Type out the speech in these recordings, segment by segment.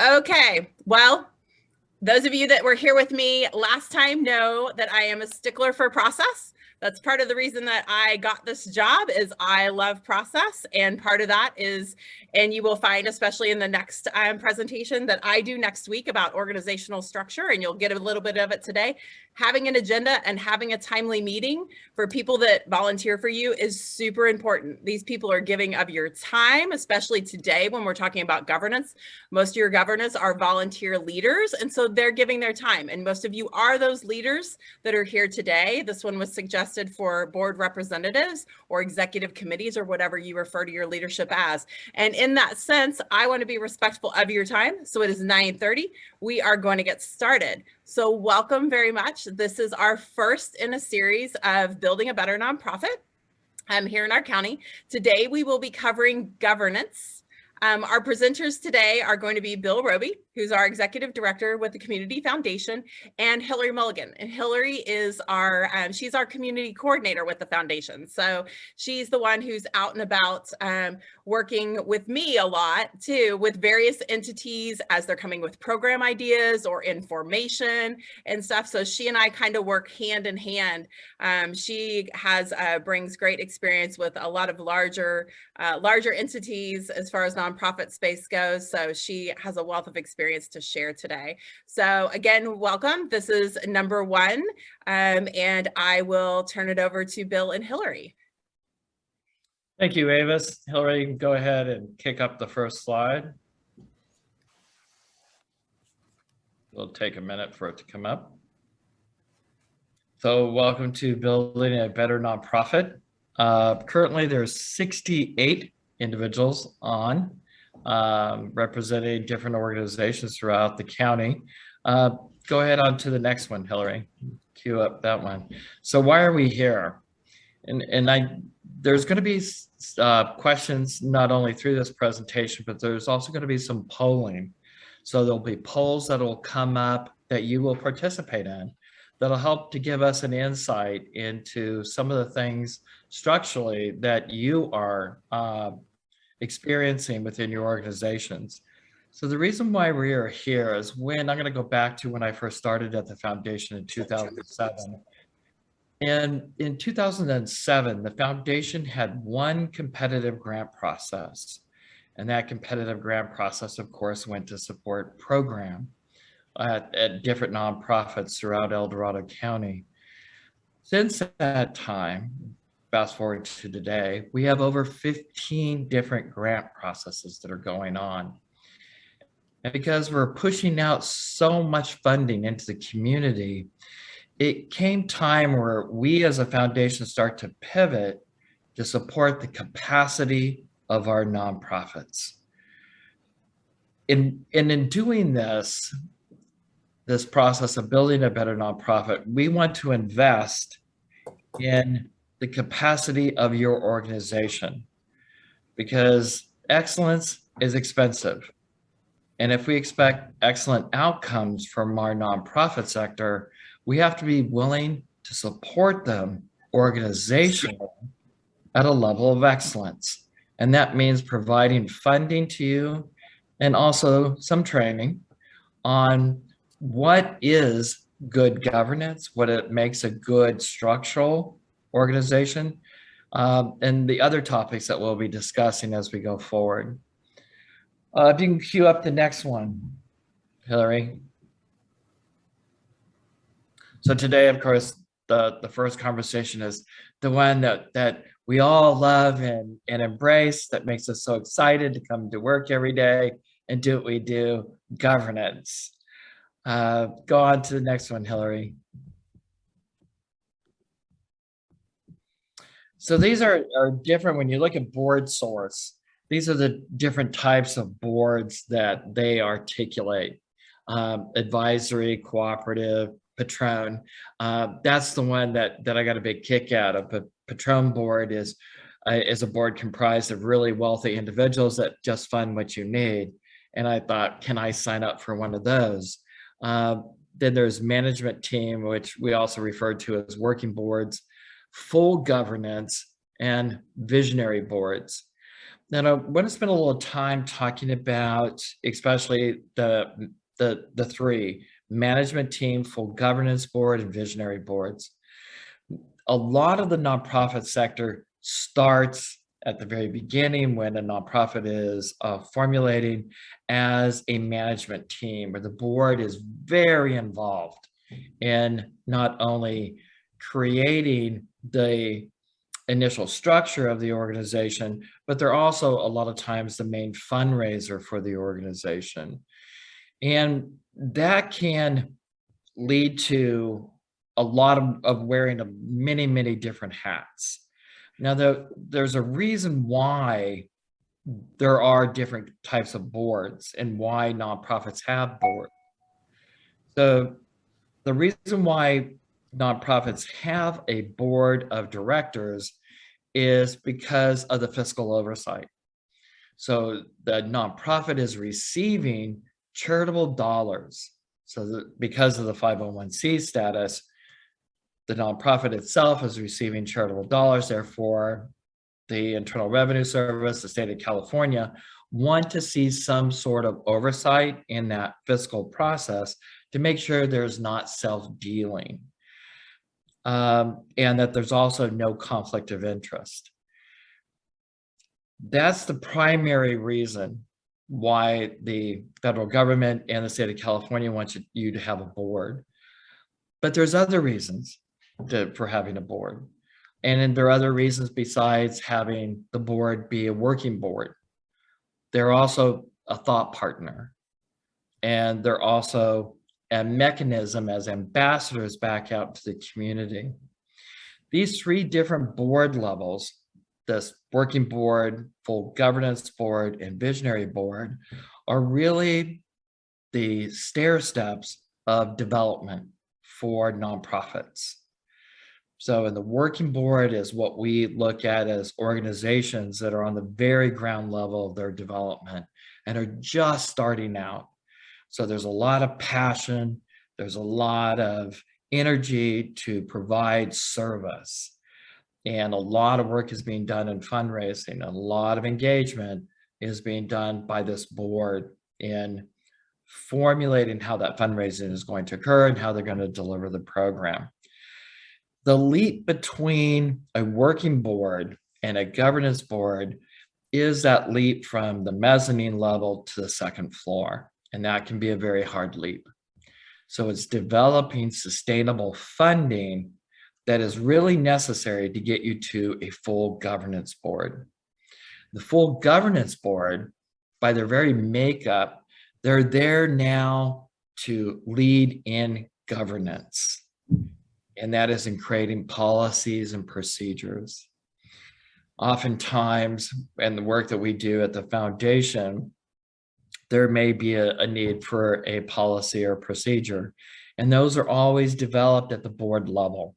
Okay, well, those of you that were here with me last time know that I am a stickler for process. That's part of the reason that I got this job is I love process. And part of that is, and you will find, especially in the next presentation that I do next week about organizational structure, and you'll get a little bit of it today, having an agenda and having a timely meeting for people that volunteer for you is super important. These people are giving of your time, especially today when we're talking about governance. Most of your governors are volunteer leaders, and so they're giving their time. And most of you are those leaders that are here today. This one was suggested for board representatives or executive committees or whatever you refer to your leadership as. And in that sense, I want to be respectful of your time. So it is 9:30. We are going to get started. So welcome very much. This is our first in a series of Building a Better Nonprofit here in our county. Today, we will be covering governance. Our presenters today are going to be Bill Roby, who's our executive director with the Community Foundation, and Hillary Mulligan. And Hillary is she's our community coordinator with the foundation. So she's the one who's out and about working with me a lot too, with various entities as they're coming with program ideas or information and stuff. So she and I kind of work hand in hand. She brings great experience with a lot of larger entities as far as nonprofit space goes. So she has a wealth of experience to share today. So again, welcome. This is number one, and I will turn it over to Bill and Hillary. Thank you, Avis. Hillary, go ahead and kick up the first slide. It'll take a minute for it to come up. So welcome to Building a Better Nonprofit. Currently, there's 68 individuals on representing different organizations throughout the county. Go ahead on to the next one, Hillary. Cue up that one. So why are we here? There's going to be questions not only through this presentation, but there's also going to be some polling. So there'll be polls that will come up that you will participate in that'll help to give us an insight into some of the things structurally that you are experiencing within your organizations. So the reason why we are here is I'm going to go back to when I first started at the foundation in 2007. And in 2007, the foundation had one competitive grant process. And that competitive grant process, of course, went to support program at different nonprofits throughout El Dorado County. Since that time, fast forward to today, we have over 15 different grant processes that are going on. And because we're pushing out so much funding into the community, it came time where we as a foundation start to pivot to support the capacity of our nonprofits. In doing this process of building a better nonprofit, we want to invest in the capacity of your organization because excellence is expensive. And if we expect excellent outcomes from our nonprofit sector, we have to be willing to support them organizationally at a level of excellence. And that means providing funding to you and also some training on what is good governance, what it makes a good structural organization, and the other topics that we'll be discussing as we go forward. If you can cue up the next one, Hillary. So today, of course, the first conversation is the one that we all love and embrace, that makes us so excited to come to work every day and do what we do, governance. Go on to the next one, Hillary. So these are different. When you look at board source, these are the different types of boards that they articulate. Advisory, cooperative, Patron. That's the one that I got a big kick out of. But Patron board is a board comprised of really wealthy individuals that just fund what you need. And I thought, can I sign up for one of those? Then there's management team, which we also refer to as working boards, full governance, and visionary boards. Then I want to spend a little time talking about, especially the three: management team, full governance board, and visionary boards. A lot of the nonprofit sector starts at the very beginning when a nonprofit is formulating as a management team, where the board is very involved in not only creating the initial structure of the organization, but they're also a lot of times the main fundraiser for the organization. And that can lead to a lot of wearing of many, many different hats. Now, there's a reason why there are different types of boards and why nonprofits have boards. So the reason why nonprofits have a board of directors is because of the fiscal oversight. So the nonprofit is receiving charitable dollars. So because of the 501c status, the nonprofit itself is receiving charitable dollars. Therefore, the Internal Revenue Service, the state of California, want to see some sort of oversight in that fiscal process to make sure there's not self-dealing, and that there's also no conflict of interest. That's the primary reason why the federal government and the state of California want you to have a board. But there's other reasons for having a board. And then there are other reasons besides having the board be a working board. They're also a thought partner. And they're also a mechanism as ambassadors back out to the community. These three different board levels, this working board, full governance board, and visionary board, are really the stair steps of development for nonprofits. So in the working board is what we look at as organizations that are on the very ground level of their development and are just starting out. So there's a lot of passion, there's a lot of energy to provide service, and a lot of work is being done in fundraising. A lot of engagement is being done by this board in formulating how that fundraising is going to occur and how they're going to deliver the program. The leap between a working board and a governance board is that leap from the mezzanine level to the second floor, and that can be a very hard leap. So it's developing sustainable funding that is really necessary to get you to a full governance board. The full governance board, by their very makeup, they're there now to lead in governance. And that is in creating policies and procedures. Oftentimes, in the work that we do at the foundation, there may be a need for a policy or procedure, and those are always developed at the board level.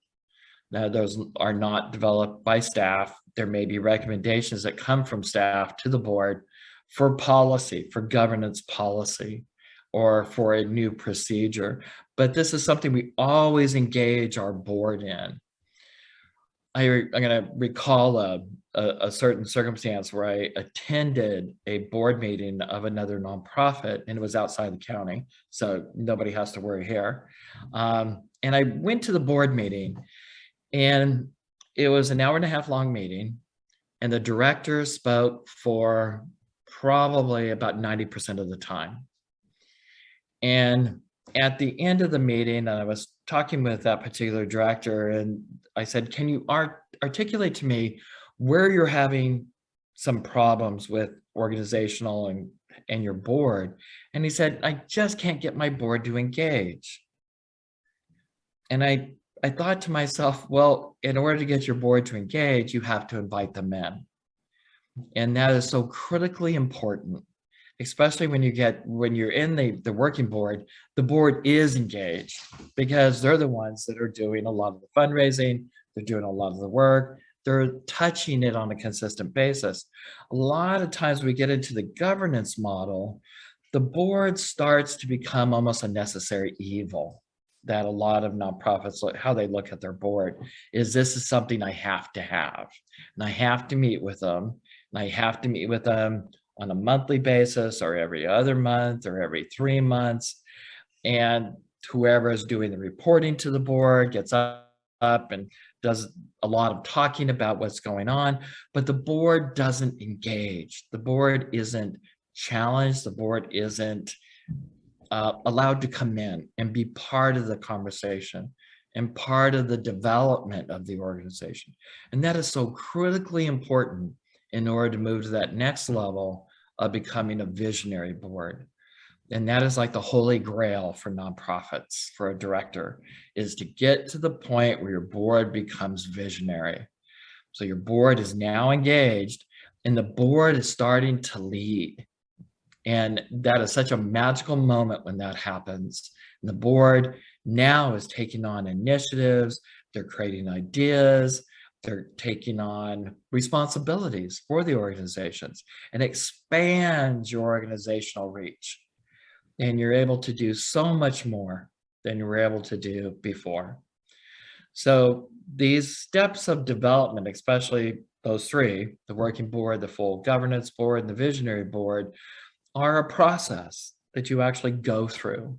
Now, those are not developed by staff. There may be recommendations that come from staff to the board for policy, for governance policy, or for a new procedure. But this is something we always engage our board in. I'm going to recall a certain circumstance where I attended a board meeting of another nonprofit, and it was outside the county, so nobody has to worry here. And I went to the board meeting, and it was an hour and a half long meeting, and the director spoke for probably about 90% of the time. And at the end of the meeting, I was talking with that particular director, and I said, can you articulate to me where you're having some problems with organizational and your board? And he said, I just can't get my board to engage. And I thought to myself, well, in order to get your board to engage, you have to invite them in. And that is so critically important, especially when you're in the working board. The board is engaged because they're the ones that are doing a lot of the fundraising, they're doing a lot of the work, they're touching it on a consistent basis. A lot of times we get into the governance model, the board starts to become almost a necessary evil. That a lot of nonprofits, how they look at their board is, this is something I have to have, and I have to meet with them, And I have to meet with them on a monthly basis or every other month or every 3 months. And whoever is doing the reporting to the board gets up and does a lot of talking about what's going on, but the board doesn't engage. The board isn't challenged. The board isn't allowed to come in and be part of the conversation and part of the development of the organization. And that is so critically important in order to move to that next level of becoming a visionary board. And that is like the holy grail for nonprofits, for a director, is to get to the point where your board becomes visionary. So your board is now engaged and the board is starting to lead. And that is such a magical moment when that happens. And the board now is taking on initiatives, they're creating ideas, they're taking on responsibilities for the organizations, and expands your organizational reach. And you're able to do so much more than you were able to do before. So these steps of development, especially those three, the working board, the full governance board, and the visionary board, are a process that you actually go through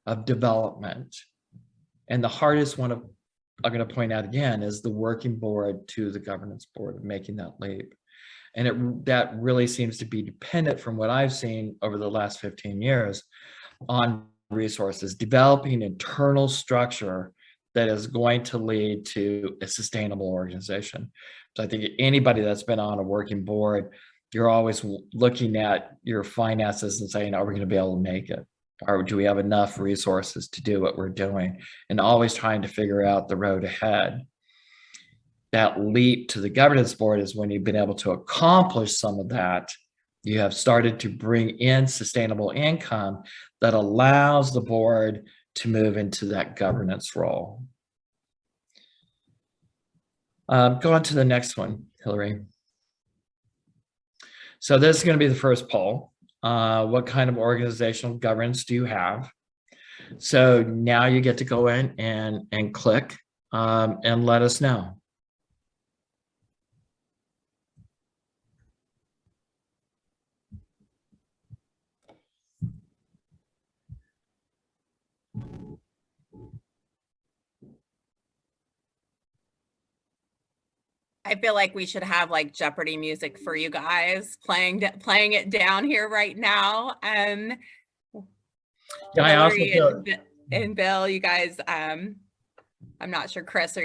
of development. And the hardest one of, I'm going to point out again, is the working board to the governance board, of making that leap. And that really seems to be dependent, from what I've seen over the last 15 years, on resources, developing internal structure that is going to lead to a sustainable organization. So I think anybody that's been on a working board, you're always looking at your finances and saying, are we going to be able to make it? Or do we have enough resources to do what we're doing? And always trying to figure out the road ahead. That leap to the governance board is when you've been able to accomplish some of that. You have started to bring in sustainable income that allows the board to move into that governance role. Go on to the next one, Hillary. So this is going to be the first poll. What kind of organizational governance do you have? So now you get to go in and click and let us know. I feel like we should have like Jeopardy music for you guys, playing it down here right now. Yeah, I also feel, and Bill, you guys, I'm not sure Chris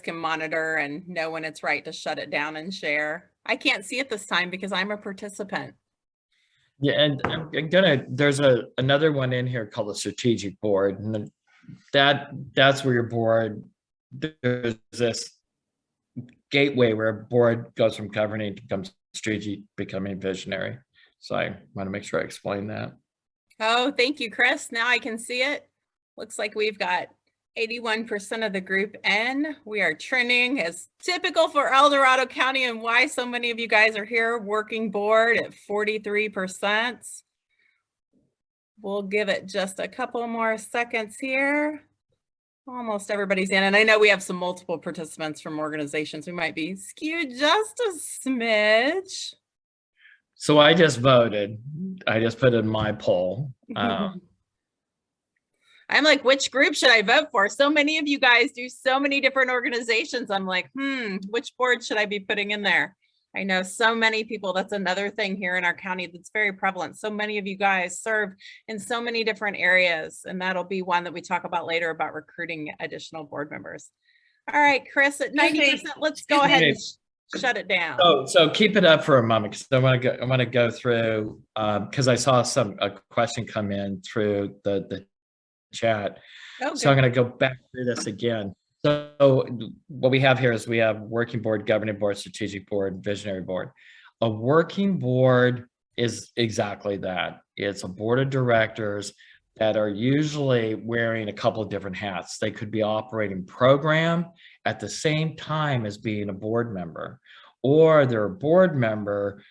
can monitor and know when it's right to shut it down and share. I can't see it this time because I'm a participant. Yeah, and I'm there's another one in here called the strategic board, and that's where your board, there's this gateway where a board goes from governing to become strategic, becoming visionary. So I want to make sure I explain that. Oh, thank you, Chris. Now I can see it. Looks like we've got 81% of the group in. We are trending as typical for El Dorado County, and why so many of you guys are here. Working board at 43%. We'll give it just a couple more seconds here. Almost everybody's in, and I know we have some multiple participants from organizations. We might be skewed just a smidge. So I just voted. I just put in my poll. I'm like, which group should I vote for? So many of you guys do so many different organizations. I'm like, which board should I be putting in there? I know so many people. That's another thing here in our county that's very prevalent. So many of you guys serve in so many different areas, and that'll be one that we talk about later, about recruiting additional board members. All right, Chris, at 90%, let's go ahead and shut it down. So keep it up for a moment, because I want to go through, because I saw a question come in through the chat. Oh, so I'm going to go back through this again. So what we have here is we have working board, governing board, strategic board, visionary board. A working board is exactly that. It's a board of directors that are usually wearing a couple of different hats. They could be operating program at the same time as being a board member, or they're a board member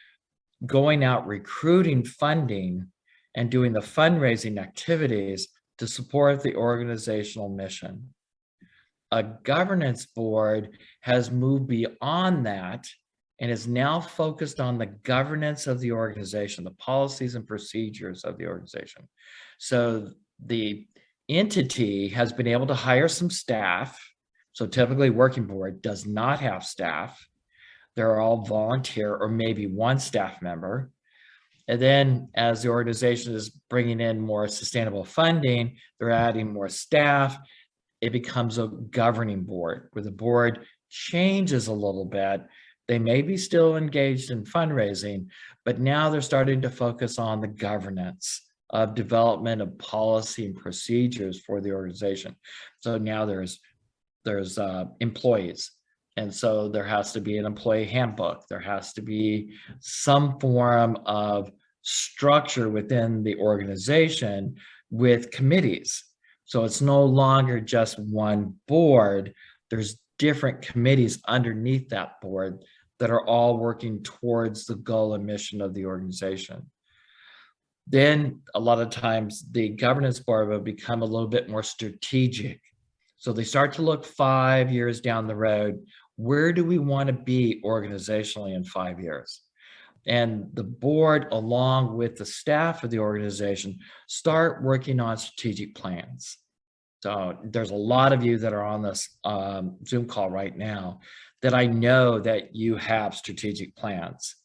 going out recruiting funding and doing the fundraising activities to support the organizational mission. A governance board has moved beyond that and is now focused on the governance of the organization, the policies and procedures of the organization. So the entity has been able to hire some staff. So typically working board does not have staff. They're all volunteer or maybe one staff member. And then as the organization is bringing in more sustainable funding, they're adding more staff. It becomes a governing board where the board changes a little bit. They may be still engaged in fundraising, but now they're starting to focus on the governance of development of policy and procedures for the organization. So now there's employees. And so there has to be an employee handbook. There has to be some form of structure within the organization with committees. So it's no longer just one board. There's different committees underneath that board that are all working towards the goal and mission of the organization. Then a lot of times the governance board will become a little bit more strategic. So they start to look 5 years down the road. Where do we want to be organizationally in 5 years? And the board, along with the staff of the organization, start working on strategic plans. So there's a lot of you that are on this Zoom call right now that I know that you have strategic plans,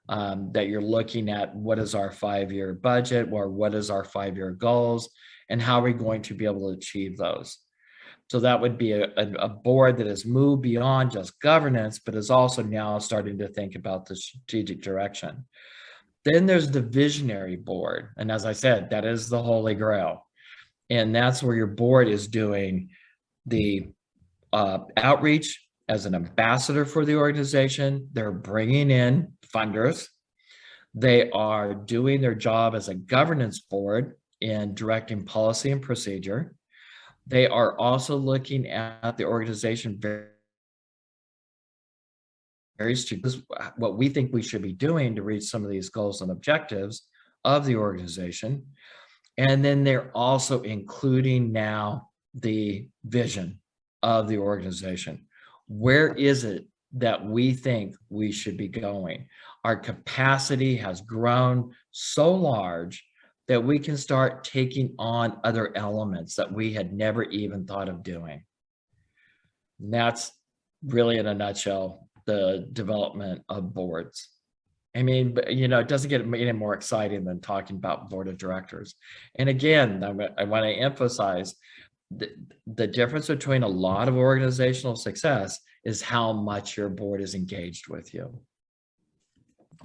that you're looking at what is our 5-year budget or what is our 5-year goals and how are we going to be able to achieve those. So that would be a board that has moved beyond just governance, but is also now starting to think about the strategic direction. Then there's the visionary board. And as I said, that is the holy grail. And that's where your board is doing the outreach as an ambassador for the organization. They're bringing in funders. They are doing their job as a governance board in directing policy and procedure. They are also looking at the organization very what we think we should be doing to reach some of these goals and objectives of the organization. And then they're also including now the vision of the organization. Where is it that we think we should be going? Our capacity has grown so large that we can start taking on other elements that we had never even thought of doing. And that's really, in a nutshell, the development of boards. I mean, it doesn't get any more exciting than talking about board of directors. And again, I want to emphasize the difference between a lot of organizational success is how much your board is engaged with you.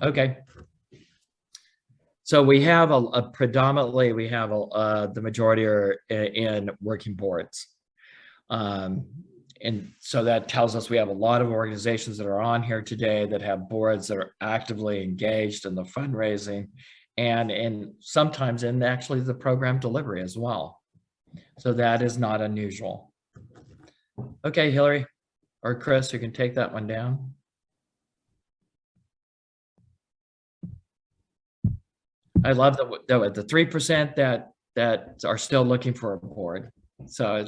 Okay. So we have predominantly, we have the majority are in working boards. And so that tells us we have a lot of organizations that are on here today that have boards that are actively engaged in the fundraising and sometimes in actually the program delivery as well. So that is not unusual. Okay, Hillary or Chris, you can take that one down. I love the 3% that are still looking for a board. So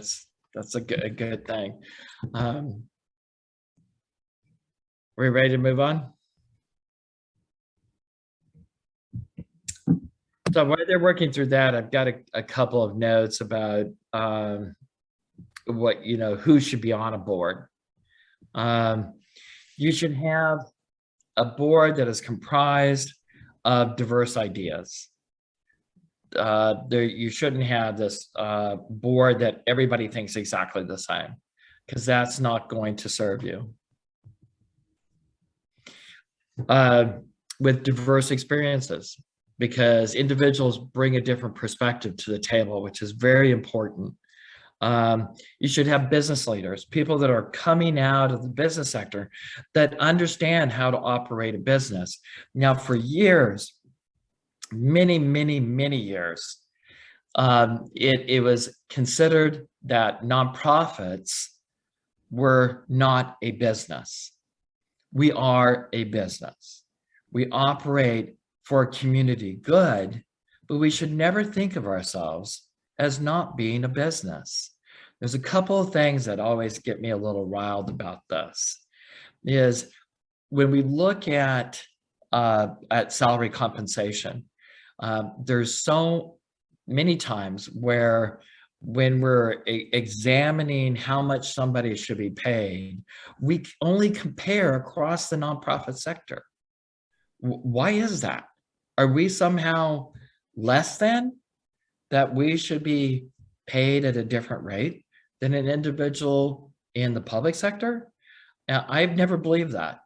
that's a good thing. We ready to move on? So while they're working through that, I've got a couple of notes about what, who should be on a board. You should have a board that is comprised of diverse ideas. You shouldn't have this board that everybody thinks exactly the same, because that's not going to serve you. With diverse experiences, because individuals bring a different perspective to the table, which is very important. You should have business leaders, people that are coming out of the business sector that understand how to operate a business. Now, for years, many years, it was considered that nonprofits were not a business. We are a business. We operate for community good, but we should never think of ourselves as not being a business. There's a couple of things that always get me a little riled about this. Is when we look at salary compensation, there's so many times where when we're examining how much somebody should be paid, we only compare across the nonprofit sector. Why is that? Are we somehow less than, that we should be paid at a different rate than an individual in the public sector? I've never believed that.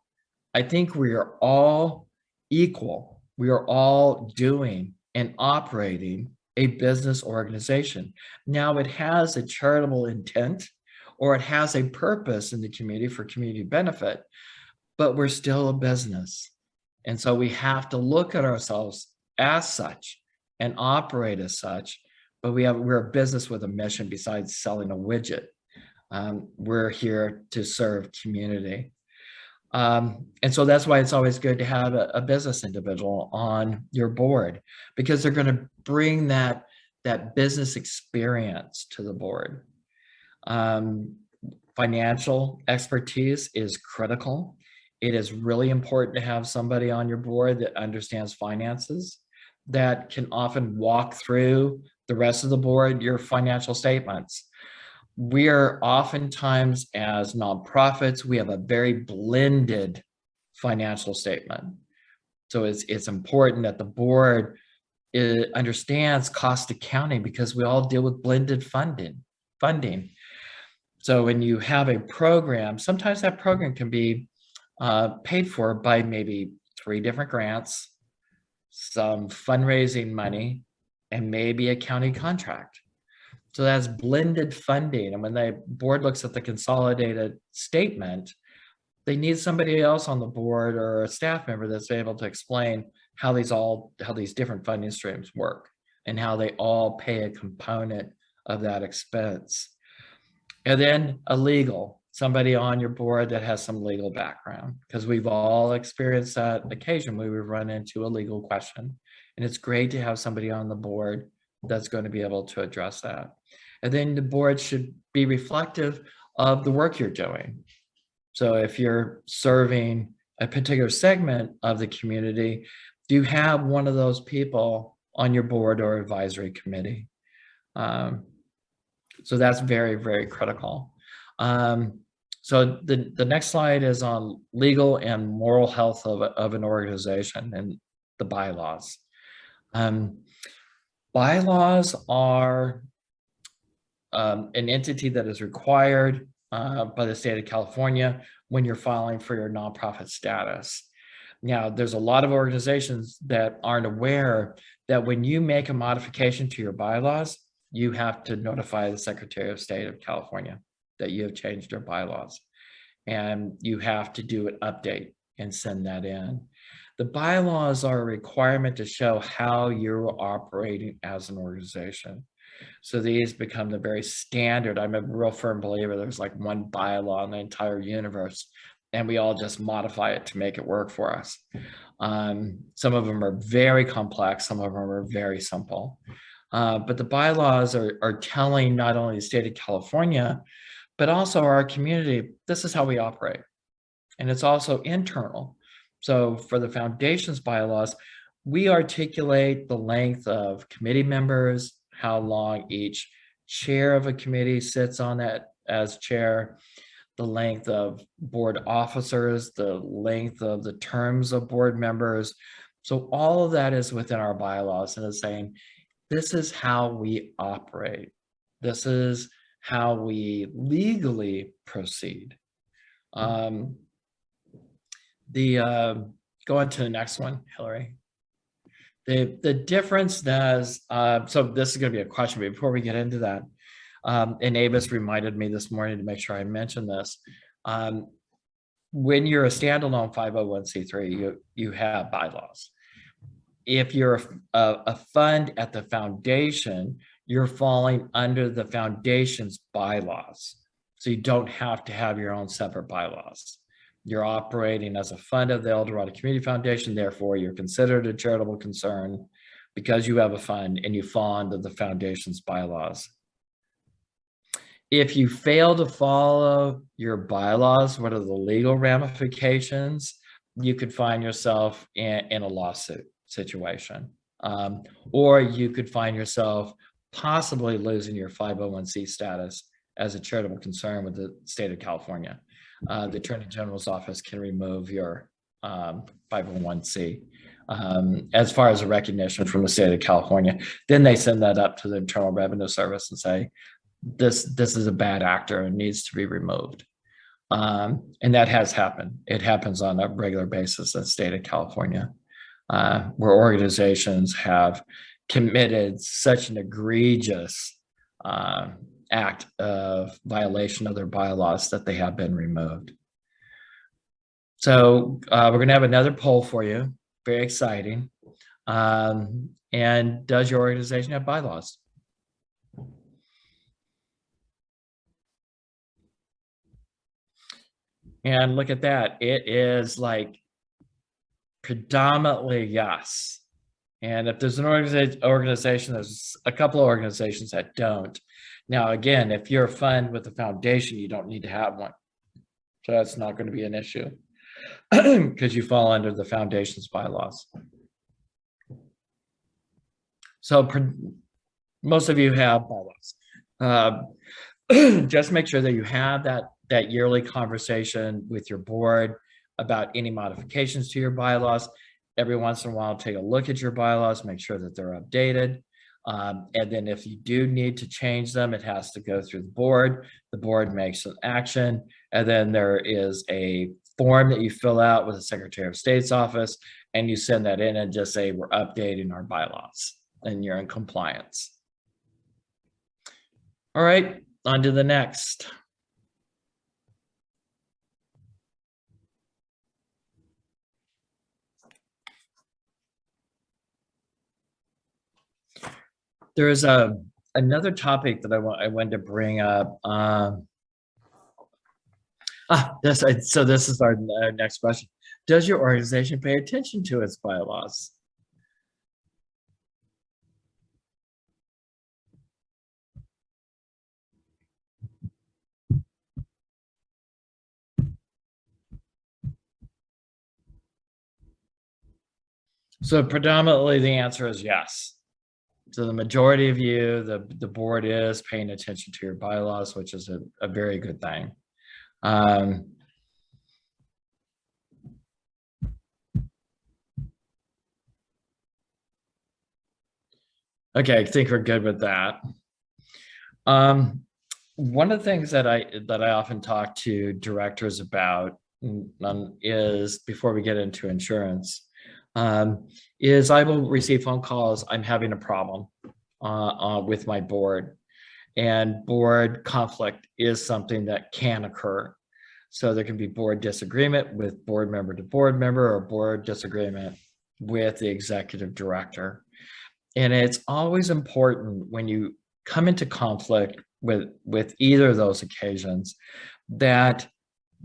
I think we are all equal. We are all doing and operating a business organization. Now, it has a charitable intent or it has a purpose in the community for community benefit, but we're still a business. And so we have to look at ourselves as such and operate as such, but we're a business with a mission besides selling a widget. We're here to serve community. And so that's why it's always good to have a business individual on your board, because they're going to bring that business experience to the board. Financial expertise is critical. It is really important to have somebody on your board that understands finances, that can often walk through the rest of the board your financial statements. We are oftentimes, as nonprofits, we have a very blended financial statement. So it's important that the board understands cost accounting, because we all deal with blended funding. So when you have a program, sometimes that program can be paid for by maybe 3 different grants, some fundraising money, and maybe a county contract. So that's blended funding. And when the board looks at the consolidated statement, they need somebody else on the board or a staff member that's able to explain how these different funding streams work and how they all pay a component of that expense. And then somebody on your board that has some legal background, because we've all experienced that occasion where we run into a legal question. And it's great to have somebody on the board that's going to be able to address that. And then the board should be reflective of the work you're doing. So if you're serving a particular segment of the community, do you have one of those people on your board or advisory committee? So that's very, very critical. So the next slide is on legal and moral health of an organization and the bylaws. Bylaws are an entity that is required by the state of California when you're filing for your nonprofit status. Now, there's a lot of organizations that aren't aware that when you make a modification to your bylaws, you have to notify the Secretary of State of California that you have changed your bylaws, and you have to do an update and send that in. The bylaws are a requirement to show how you're operating as an organization. So these become the very standard. I'm a real firm believer there's like one bylaw in the entire universe, and we all just modify it to make it work for us. Some of them are very complex, some of them are very simple. But the bylaws are telling not only the state of California, but also our community, this is how we operate. And it's also internal. So for the foundation's bylaws, we articulate the length of committee members, how long each chair of a committee sits on that as chair, the length of board officers, the length of the terms of board members. So all of that is within our bylaws, and it's saying, this is how we operate. This is how we legally proceed. Go on to the next one, Hillary. The difference does, so this is going to be a question, but before we get into that, and Avis reminded me this morning to make sure I mention this. When you're a standalone 501c3, you have bylaws. If you're a fund at the foundation, you're falling under the foundation's bylaws. So you don't have to have your own separate bylaws. You're operating as a fund of the El Dorado Community Foundation, therefore you're considered a charitable concern because you have a fund and you fall under the foundation's bylaws. If you fail to follow your bylaws, what are the legal ramifications? you could find yourself in a lawsuit situation. Or you could find yourself possibly losing your 501c status as a charitable concern with the state of California. The Attorney General's office can remove your 501c as far as a recognition from the state of California. Then they send that up to the Internal Revenue Service and say, this is a bad actor and needs to be removed. And that has happened. It happens on a regular basis in the state of California, where organizations have committed such an egregious act of violation of their bylaws that they have been removed. So we're going to have another poll for you. Very exciting. And does your organization have bylaws? And look at that. It is like predominantly yes. And if there's an organization, there's a couple of organizations that don't. Now, again, if you're a fund with a foundation, you don't need to have one. So that's not going to be an issue because you fall under the foundation's bylaws. So most of you have bylaws. Just make sure that you have that yearly conversation with your board about any modifications to your bylaws. Every once in a while, take a look at your bylaws, make sure that they're updated. And then if you do need to change them, it has to go through the board. The board makes an action. And then there is a form that you fill out with the Secretary of State's office, and you send that in and just say, we're updating our bylaws, and you're in compliance. All right, on to the next. There is another topic that I wanted to bring up. So this is our next question. Does your organization pay attention to its bylaws? So predominantly the answer is yes. So the majority of you, the board is paying attention to your bylaws, which is a very good thing. Okay, I think we're good with that. One of the things that I often talk to directors about is, before we get into insurance, is I will receive phone calls. I'm having a problem with my board, and board conflict is something that can occur. So there can be board disagreement with board member to board member, or board disagreement with the executive director. And it's always important when you come into conflict with either of those occasions that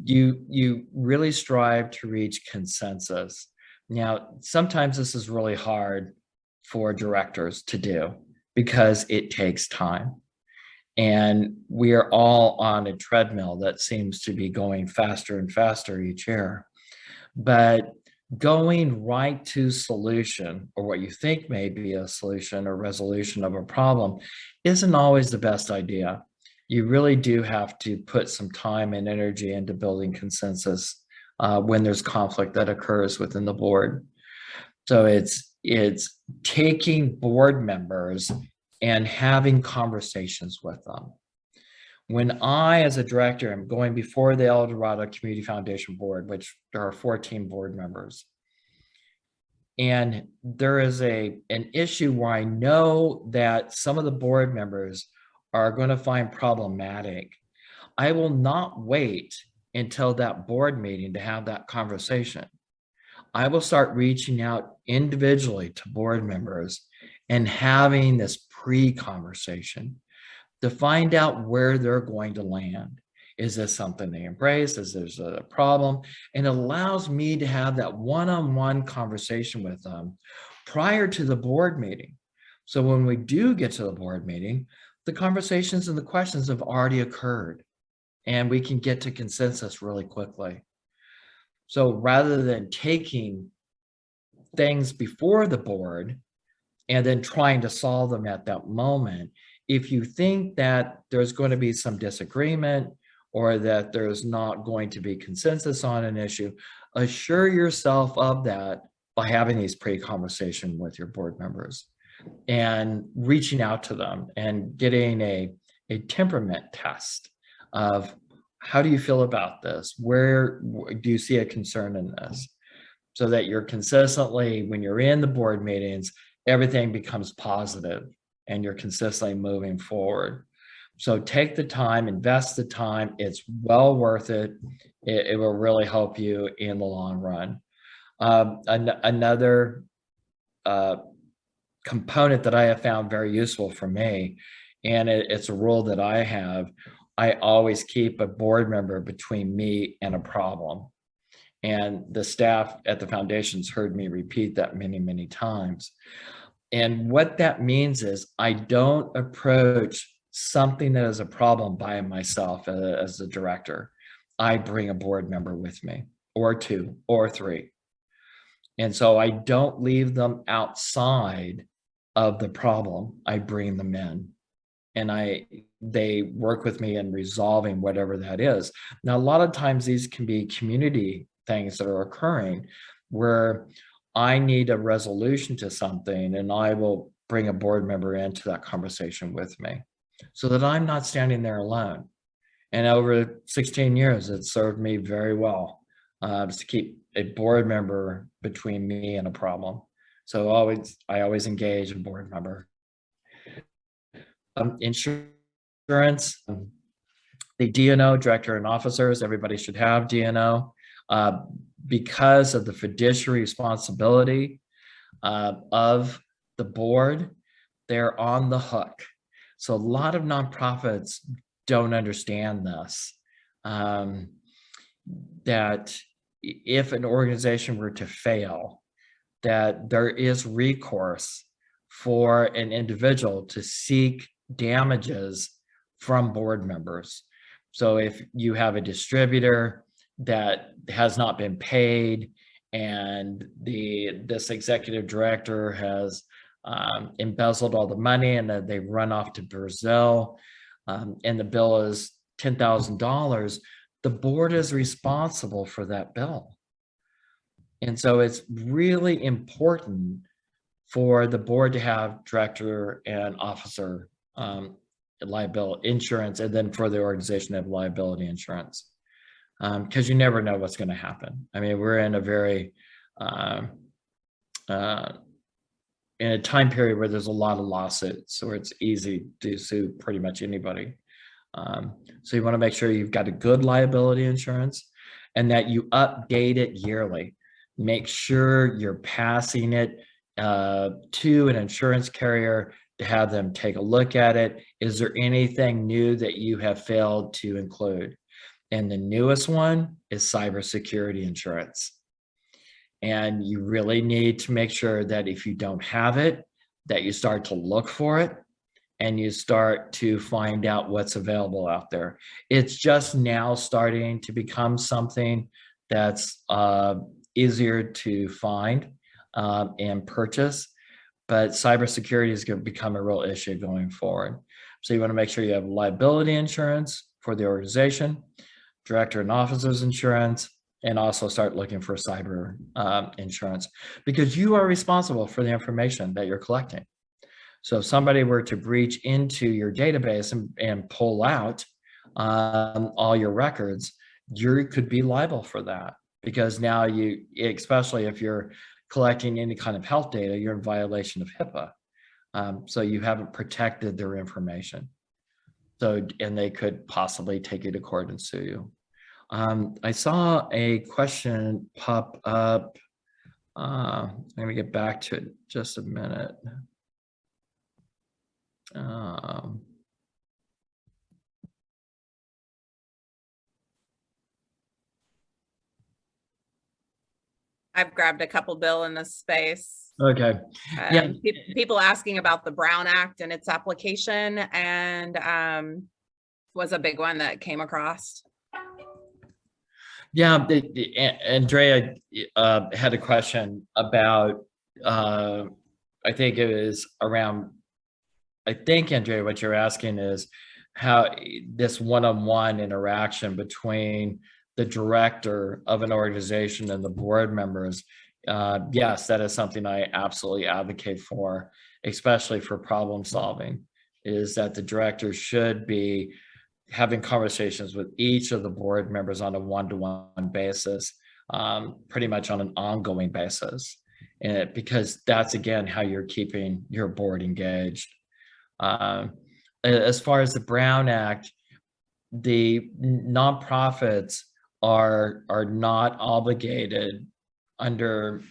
you really strive to reach consensus. Now, sometimes this is really hard for directors to do because it takes time. And we are all on a treadmill that seems to be going faster and faster each year. But going right to solution, or what you think may be a solution or resolution of a problem, isn't always the best idea. You really do have to put some time and energy into building consensus when there's conflict that occurs within the board. So it's taking board members and having conversations with them. When I, as a director, am going before the El Dorado Community Foundation Board, which there are 14 board members, and there is an issue where I know that some of the board members are going to find problematic, I will not wait until that board meeting to have that conversation. I will start reaching out individually to board members and having this pre-conversation to find out where they're going to land. Is this something they embrace? Is there a problem? And it allows me to have that one-on-one conversation with them prior to the board meeting. So when we do get to the board meeting, the conversations and the questions have already occurred, and we can get to consensus really quickly. So rather than taking things before the board and then trying to solve them at that moment, if you think that there's going to be some disagreement or that there's not going to be consensus on an issue, assure yourself of that by having these pre-conversation with your board members and reaching out to them and getting a temperament test of how do you feel about this? Where do you see a concern in this? So that you're consistently, when you're in the board meetings, everything becomes positive and you're consistently moving forward. So take the time, invest the time. It's well worth it. It will really help you in the long run. Another component that I have found very useful for me, and it's a rule that I have, I always keep a board member between me and a problem. And the staff at the foundation's heard me repeat that many, many times. And what that means is I don't approach something that is a problem by myself as the director. I bring a board member with me, or two, or three. And so I don't leave them outside of the problem. I bring them in. And they work with me in resolving whatever that is. Now, a lot of times these can be community things that are occurring where I need a resolution to something, and I will bring a board member into that conversation with me so that I'm not standing there alone. And over 16 years, it served me very well to keep a board member between me and a problem. So I always engage a board member. Insurance, the DNO, director and officers, everybody should have DNO. Because of the fiduciary responsibility of the board, they're on the hook. So a lot of nonprofits don't understand this, that if an organization were to fail, that there is recourse for an individual to seek damages from board members. So if you have a distributor that has not been paid and this executive director has embezzled all the money and then they run off to Brazil, and the bill is $10,000, the board is responsible for that bill. And so it's really important for the board to have director and officer liability insurance, and then for the organization to have liability insurance. Because you never know what's going to happen. I mean, we're in a very in a time period where there's a lot of lawsuits, where it's easy to sue pretty much anybody. So you want to make sure you've got a good liability insurance and that you update it yearly. Make sure you're passing it to an insurance carrier to have them take a look at it. Is there anything new that you have failed to include? And the newest one is cybersecurity insurance. And you really need to make sure that if you don't have it, that you start to look for it and you start to find out what's available out there. It's just now starting to become something that's easier to find and purchase, but cybersecurity is going to become a real issue going forward. So you want to make sure you have liability insurance for the organization, director and officers insurance, and also start looking for cyber insurance, because you are responsible for the information that you're collecting. So if somebody were to breach into your database and pull out all your records, you could be liable for that, because now you, especially if you're collecting any kind of health data, you're in violation of HIPAA. So you haven't protected their information. So, and they could possibly take you to court and sue you. I saw a question pop up. I'm going to get back to it in just a minute. I've grabbed a couple, Bill, in this space. Okay. Yeah. People asking about the Brown Act and its application, and was a big one that came across. Yeah, Andrea had a question about, I think it was around, I think, Andrea, what you're asking is how this one-on-one interaction between the director of an organization and the board members. Yes, that is something I absolutely advocate for, especially for problem solving, is that the director should be having conversations with each of the board members on a one-to-one basis, pretty much on an ongoing basis. And because that's, again, how you're keeping your board engaged. As far as the Brown Act, the nonprofits are not obligated under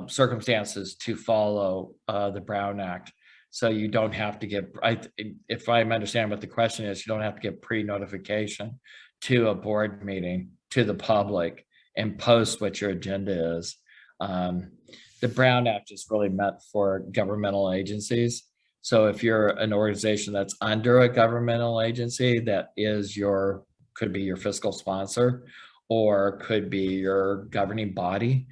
circumstances to follow the Brown Act. So you don't have to get, if I'm understanding what the question is, you don't have to get pre-notification to a board meeting to the public and post what your agenda is. The Brown Act is really meant for governmental agencies. So if you're an organization that's under a governmental agency that is could be your fiscal sponsor or could be your governing body,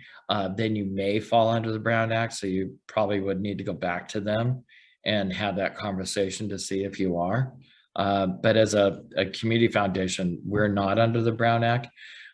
then you may fall under the Brown Act. So you probably would need to go back to them and have that conversation to see if you are. But as a community foundation, we're not under the Brown Act.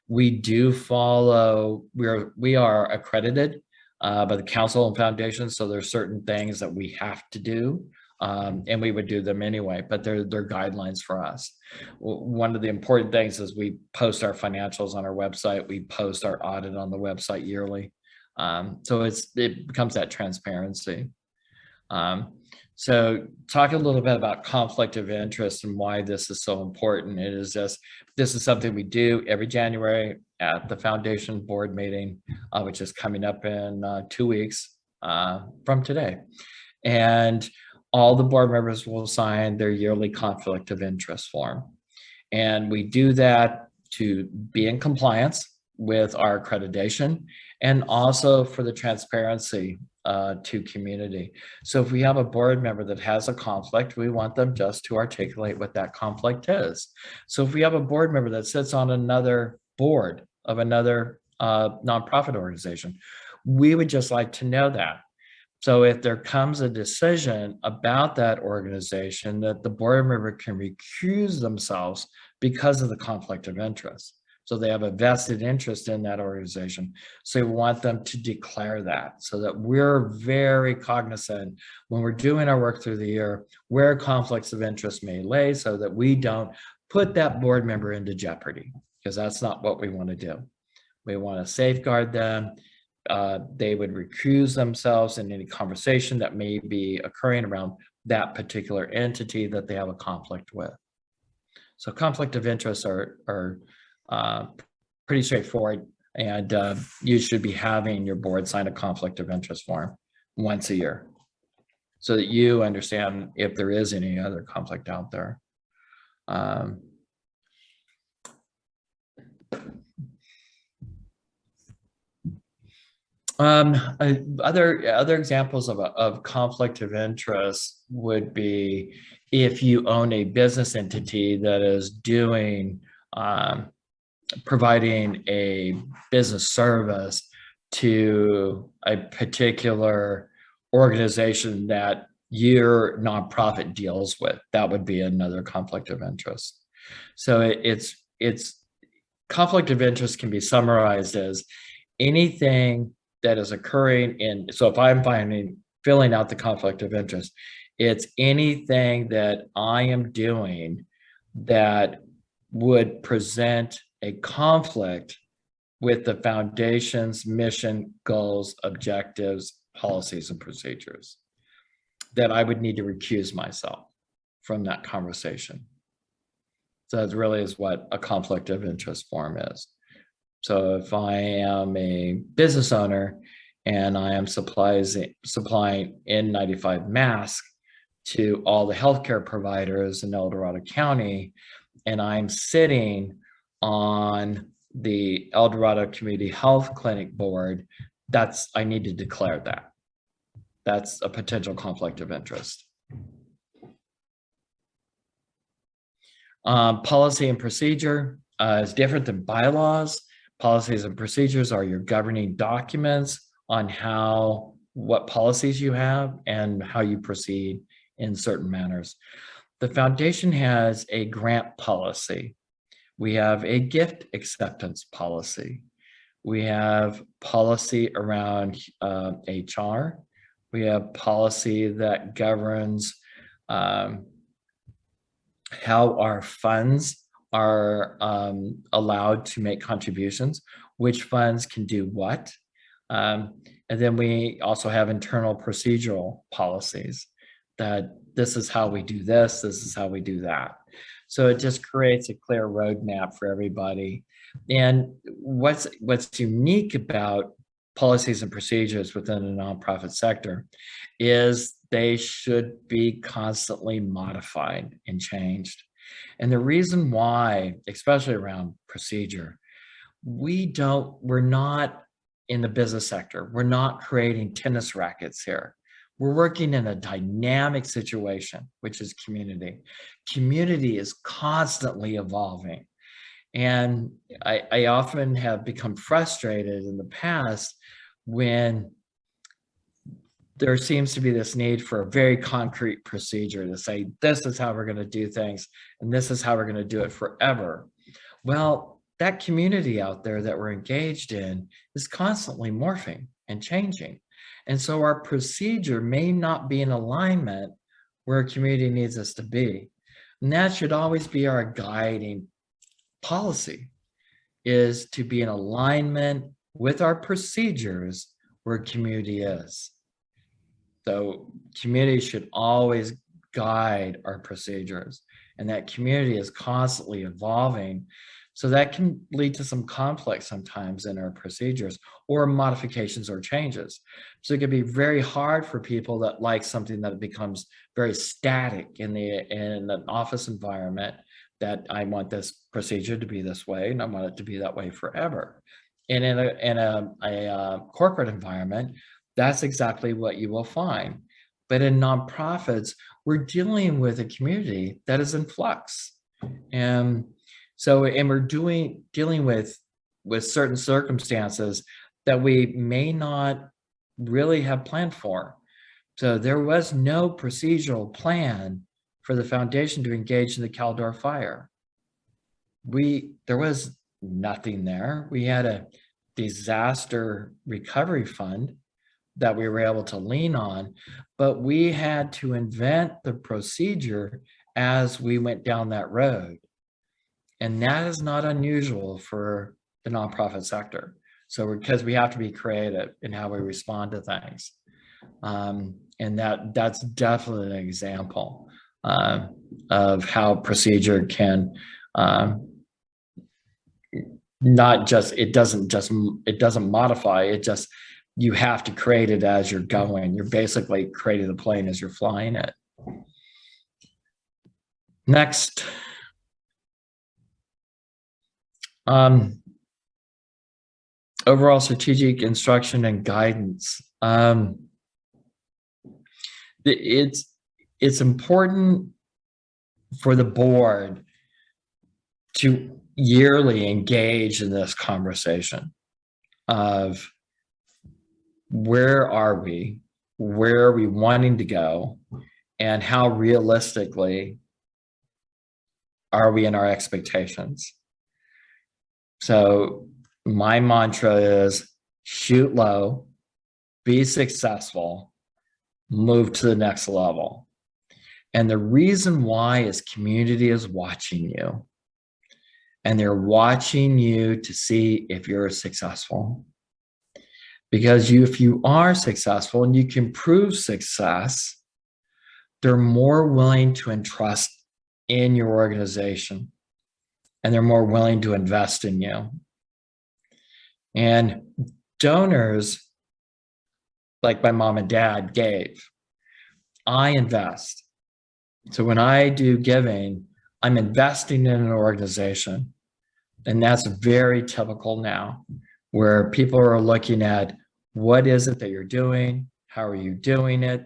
We do follow, we are accredited by the Council and Foundation. So there's certain things that we have to do, and we would do them anyway, but they're guidelines for us. One of the important things is we post our financials on our website. We post our audit on the website yearly. So it becomes that transparency. So talk a little bit about conflict of interest and why this is so important. It is just, this is something we do every January at the foundation board meeting, which is coming up in 2 weeks from today. And all the board members will sign their yearly conflict of interest form. And we do that to be in compliance with our accreditation and also for the transparency to community. So if we have a board member that has a conflict, we want them just to articulate what that conflict is. So if we have a board member that sits on another board of another nonprofit organization, we would just like to know that. So if there comes a decision about that organization, that the board member can recuse themselves because of the conflict of interest. So they have a vested interest in that organization. So we want them to declare that so that we're very cognizant when we're doing our work through the year, where conflicts of interest may lay so that we don't put that board member into jeopardy, because that's not what we want to do. We want to safeguard them. They would recuse themselves in any conversation that may be occurring around that particular entity that they have a conflict with. So conflict of interests are pretty straightforward, and you should be having your board sign a conflict of interest form once a year so that you understand if there is any other conflict out there. Other examples of conflict of interest would be if you own a business entity that is doing providing a business service to a particular organization that your nonprofit deals with. That would be another conflict of interest. So it's conflict of interest can be summarized as anything that is occurring in, so if I'm filling out the conflict of interest, it's anything that I am doing that would present a conflict with the foundation's mission, goals, objectives, policies, and procedures, that I would need to recuse myself from that conversation. So that really is what a conflict of interest form is. So if I am a business owner and I am supplying N95 masks to all the healthcare providers in El Dorado County, and I'm sitting on the El Dorado Community Health Clinic board, I need to declare that. That's a potential conflict of interest. Policy and procedure is different than bylaws. Policies and procedures are your governing documents on what policies you have and how you proceed in certain manners. The foundation has a grant policy. We have a gift acceptance policy. We have policy around HR. We have policy that governs how our funds are allowed to make contributions, which funds can do what. And then we also have internal procedural policies that this is how we do this is how we do that. So it just creates a clear roadmap for everybody. And what's unique about policies and procedures within the nonprofit sector is they should be constantly modified and changed. And the reason why, especially around procedure, we're not in the business sector. We're not creating tennis rackets here. We're working in a dynamic situation, which is community. Community is constantly evolving. And I often have become frustrated in the past when there seems to be this need for a very concrete procedure to say, this is how we're going to do things, and this is how we're going to do it forever. Well, that community out there that we're engaged in is constantly morphing and changing. And so our procedure may not be in alignment where a community needs us to be. And that should always be our guiding policy, is to be in alignment with our procedures where community is. So community should always guide our procedures, and that community is constantly evolving. So that can lead to some conflict sometimes in our procedures or modifications or changes. So it can be very hard for people that like something that becomes very static in an office environment, that I want this procedure to be this way and I want it to be that way forever. And in a corporate environment, that's exactly what you will find. But in nonprofits, we're dealing with a community that is in flux. And we're dealing with certain circumstances that we may not really have planned for. So there was no procedural plan for the foundation to engage in the Caldor fire. There was nothing there. We had a disaster recovery fund that we were able to lean on, but we had to invent the procedure as we went down that road. And that is not unusual for the nonprofit sector. So because we have to be creative in how we respond to things. And that's definitely an example of how procedure can it doesn't modify, it just, you have to create it as you're going. You're basically creating the plane as you're flying it. Next. Overall strategic instruction and guidance. It's important for the board to yearly engage in this conversation of where are we wanting to go, and how realistically are we in our expectations. So my mantra is shoot low, be successful, move to the next level. And the reason why is community is watching you. And they're watching you to see if you're successful. Because if you are successful and you can prove success, they're more willing to entrust in your organization. And they're more willing to invest in you. And donors, like my mom and dad gave, I invest. So when I do giving, I'm investing in an organization. And that's very typical now, where people are looking at what is it that you're doing? How are you doing it?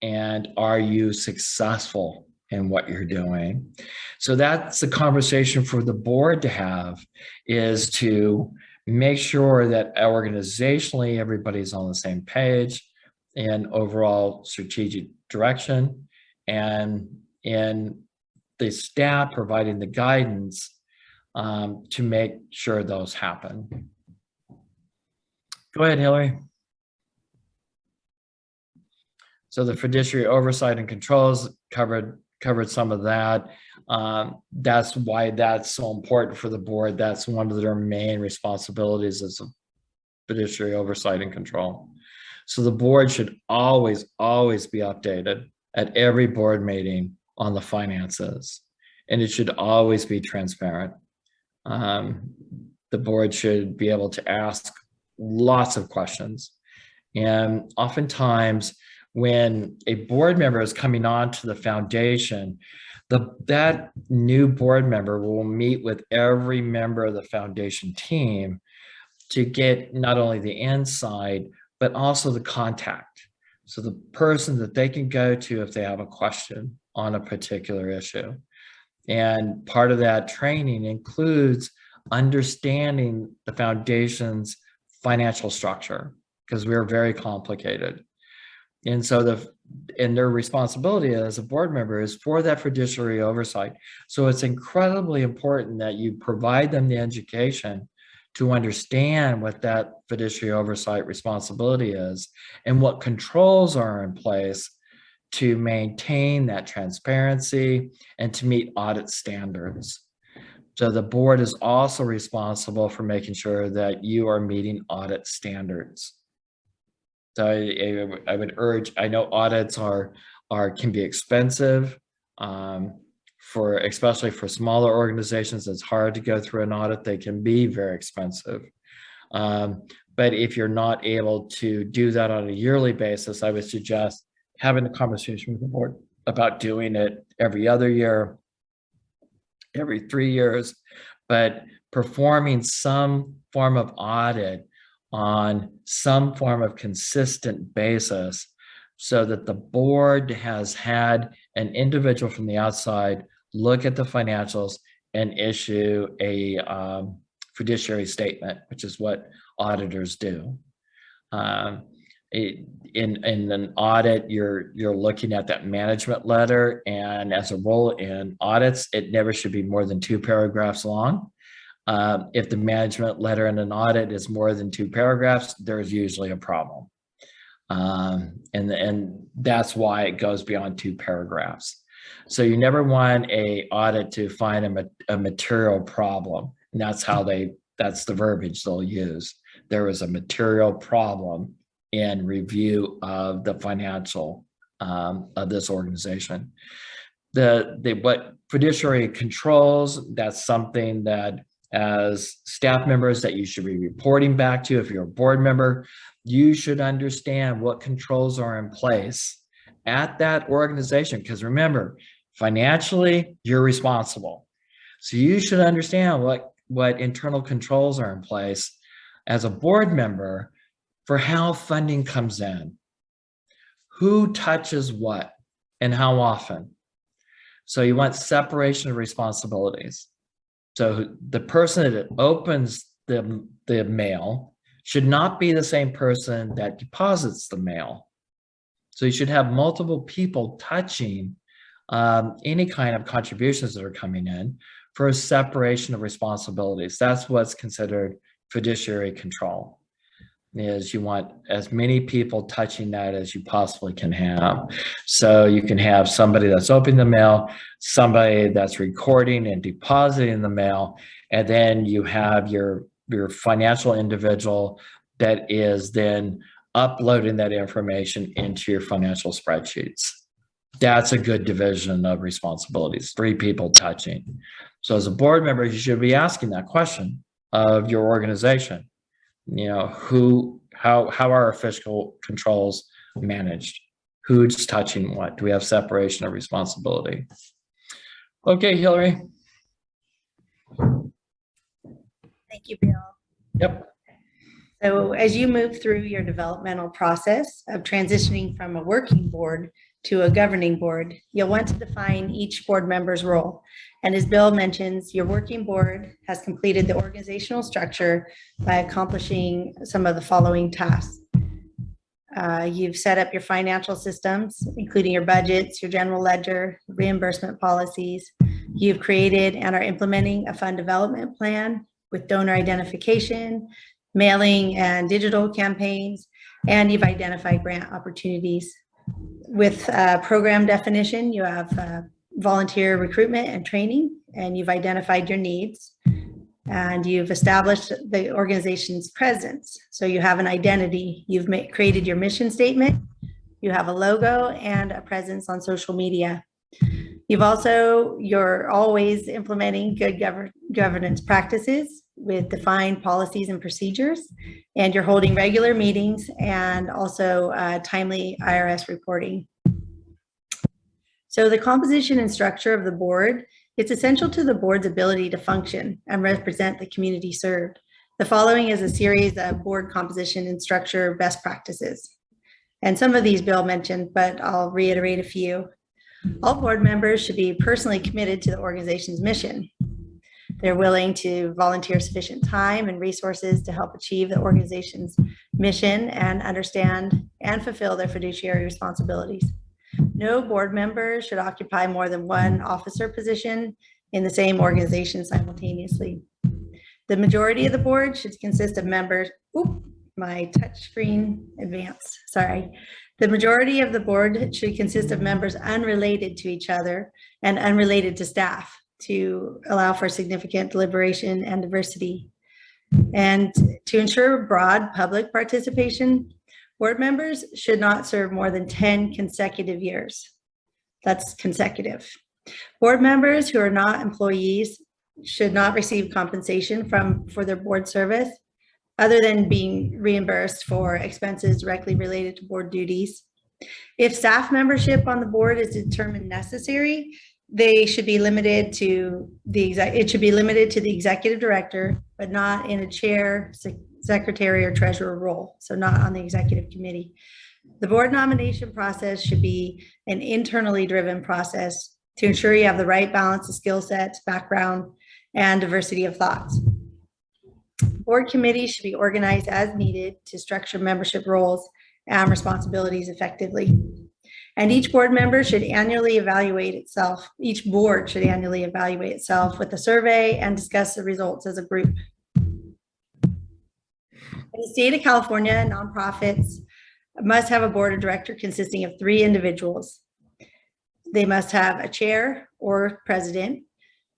And are you successful in what you're doing? So that's the conversation for the board to have, is to make sure that organizationally everybody's on the same page and overall strategic direction, and in the staff providing the guidance to make sure those happen. Go ahead, Hillary. So the fiduciary oversight and controls covered some of that. That's why that's so important for the board. That's one of their main responsibilities is fiduciary oversight and control. So the board should always be updated at every board meeting on the finances, and it should always be transparent. The board should be able to ask lots of questions, and oftentimes when a board member is coming on to the foundation, that new board member will meet with every member of the foundation team to get not only the insight, but also the contact. So the person that they can go to if they have a question on a particular issue. And part of that training includes understanding the foundation's financial structure, because we're very complicated. And so their responsibility as a board member is for that fiduciary oversight. So it's incredibly important that you provide them the education to understand what that fiduciary oversight responsibility is and what controls are in place to maintain that transparency and to meet audit standards. So the board is also responsible for making sure that you are meeting audit standards. So I would urge, I know audits can be expensive, especially for smaller organizations. It's hard to go through an audit. They can be very expensive. But if you're not able to do that on a yearly basis, I would suggest having a conversation with the board about doing it every other year, every 3 years, but performing some form of audit on some form of consistent basis so that the board has had an individual from the outside look at the financials and issue a fiduciary statement, which is what auditors do. In an audit, you're looking at that management letter, and as a rule in audits, it never should be more than 2 paragraphs long. If the management letter in an audit is more than 2 paragraphs, there's usually a problem. And that's why it goes beyond 2 paragraphs. So you never want an audit to find a material problem. And that's the verbiage they'll use. There was a material problem in review of the financial of this organization. What fiduciary controls, that's something that as staff members that you should be reporting back to. If you're a board member, you should understand what controls are in place at that organization, because remember, financially, you're responsible. So you should understand what internal controls are in place as a board member for how funding comes in, who touches what, and how often. So you want separation of responsibilities. So the person that opens the mail should not be the same person that deposits the mail. So you should have multiple people touching any kind of contributions that are coming in for a separation of responsibilities. That's what's considered fiduciary control, is you want as many people touching that as you possibly can have. So you can have somebody that's opening the mail, somebody that's recording and depositing the mail, and then you have your financial individual that is then uploading that information into your financial spreadsheets. That's a good division of responsibilities, 3 people touching. So as a board member, you should be asking that question of your organization. You know, how are our fiscal controls managed? Who's touching what? Do we have separation of responsibility? Okay, Hillary. Thank you, Bill. Yep. So as you move through your developmental process of transitioning from a working board to a governing board, you'll want to define each board member's role. And as Bill mentions, your working board has completed the organizational structure by accomplishing some of the following tasks. You've set up your financial systems, including your budgets, your general ledger, reimbursement policies. You've created and are implementing a fund development plan with donor identification, mailing and digital campaigns, and you've identified grant opportunities. With program definition, you have volunteer recruitment and training, and you've identified your needs, and you've established the organization's presence. So you have an identity, you've created your mission statement, you have a logo and a presence on social media. You're always implementing good governance practices with defined policies and procedures, and you're holding regular meetings and also timely IRS reporting. So the composition and structure of the board, it's essential to the board's ability to function and represent the community served. The following is a series of board composition and structure best practices. And some of these Bill mentioned, but I'll reiterate a few. All board members should be personally committed to the organization's mission. They're willing to volunteer sufficient time and resources to help achieve the organization's mission and understand and fulfill their fiduciary responsibilities. No board member should occupy more than one officer position in the same organization simultaneously. The majority of the board should consist of members, my touch screen advanced, sorry. The majority of the board should consist of members unrelated to each other and unrelated to staff to allow for significant deliberation and diversity. And to ensure broad public participation, board members should not serve more than 10 consecutive years. That's consecutive. Board members who are not employees should not receive compensation for their board service other than being reimbursed for expenses directly related to board duties. If staff membership on the board is determined necessary, they should be limited to the executive director, but not in a chair, secretary, or treasurer role, so not on the executive committee. The board nomination process should be an internally driven process to ensure you have the right balance of skill sets, background, and diversity of thoughts. Board committees should be organized as needed to structure membership roles and responsibilities effectively. And each board should annually evaluate itself with a survey and discuss the results as a group. In the state of California, nonprofits must have a board of directors consisting of 3 individuals. They must have a chair or president,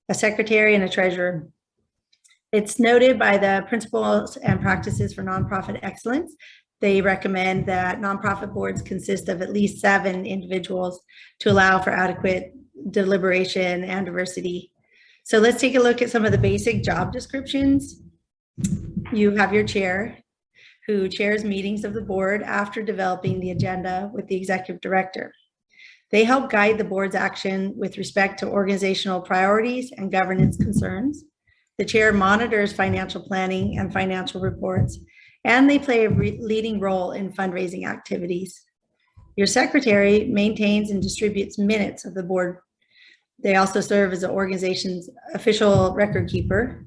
a secretary, and a treasurer. It's noted by the Principles and Practices for Nonprofit Excellence. They recommend that nonprofit boards consist of at least 7 individuals to allow for adequate deliberation and diversity. So let's take a look at some of the basic job descriptions. You have your chair, who chairs meetings of the board after developing the agenda with the executive director. They help guide the board's action with respect to organizational priorities and governance concerns. The chair monitors financial planning and financial reports, and they play a leading role in fundraising activities. Your secretary maintains and distributes minutes of the board. They also serve as the organization's official record keeper.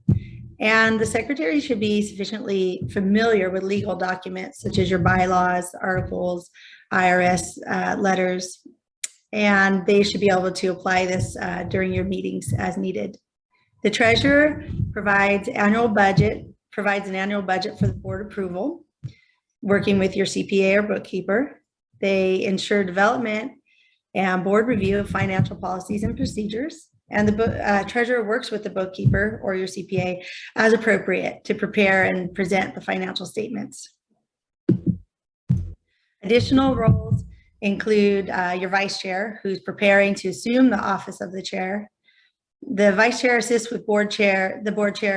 And the secretary should be sufficiently familiar with legal documents such as your bylaws, articles, IRS letters, and they should be able to apply this during your meetings as needed. The treasurer provides an annual budget for the board approval, working with your CPA or bookkeeper. They ensure development and board review of financial policies and procedures. And the treasurer works with the bookkeeper or your CPA as appropriate to prepare and present the financial statements. Additional roles include your vice chair, who's preparing to assume the office of the chair. The vice chair assists with the board chair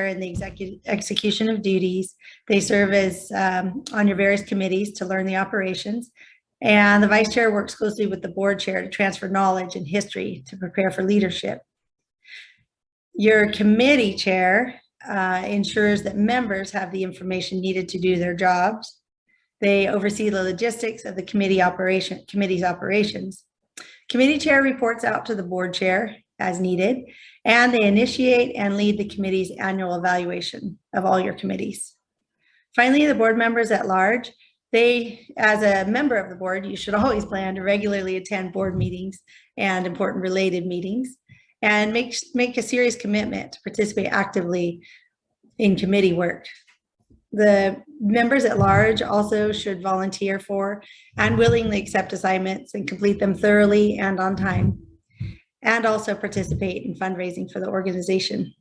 in the execution of duties. They serve as on your various committees to learn the operations. And the vice chair works closely with the board chair to transfer knowledge and history to prepare for leadership. Your committee chair ensures that members have the information needed to do their jobs. They oversee the logistics of the committee's operations. Committee chair reports out to the board chair. as needed, and they initiate and lead the committee's annual evaluation of all your committees. Finally, the board members at large, as a member of the board, you should always plan to regularly attend board meetings and important related meetings, and make a serious commitment to participate actively in committee work. The members at large also should volunteer for and willingly accept assignments and complete them thoroughly and on time, and also participate in fundraising for the organization.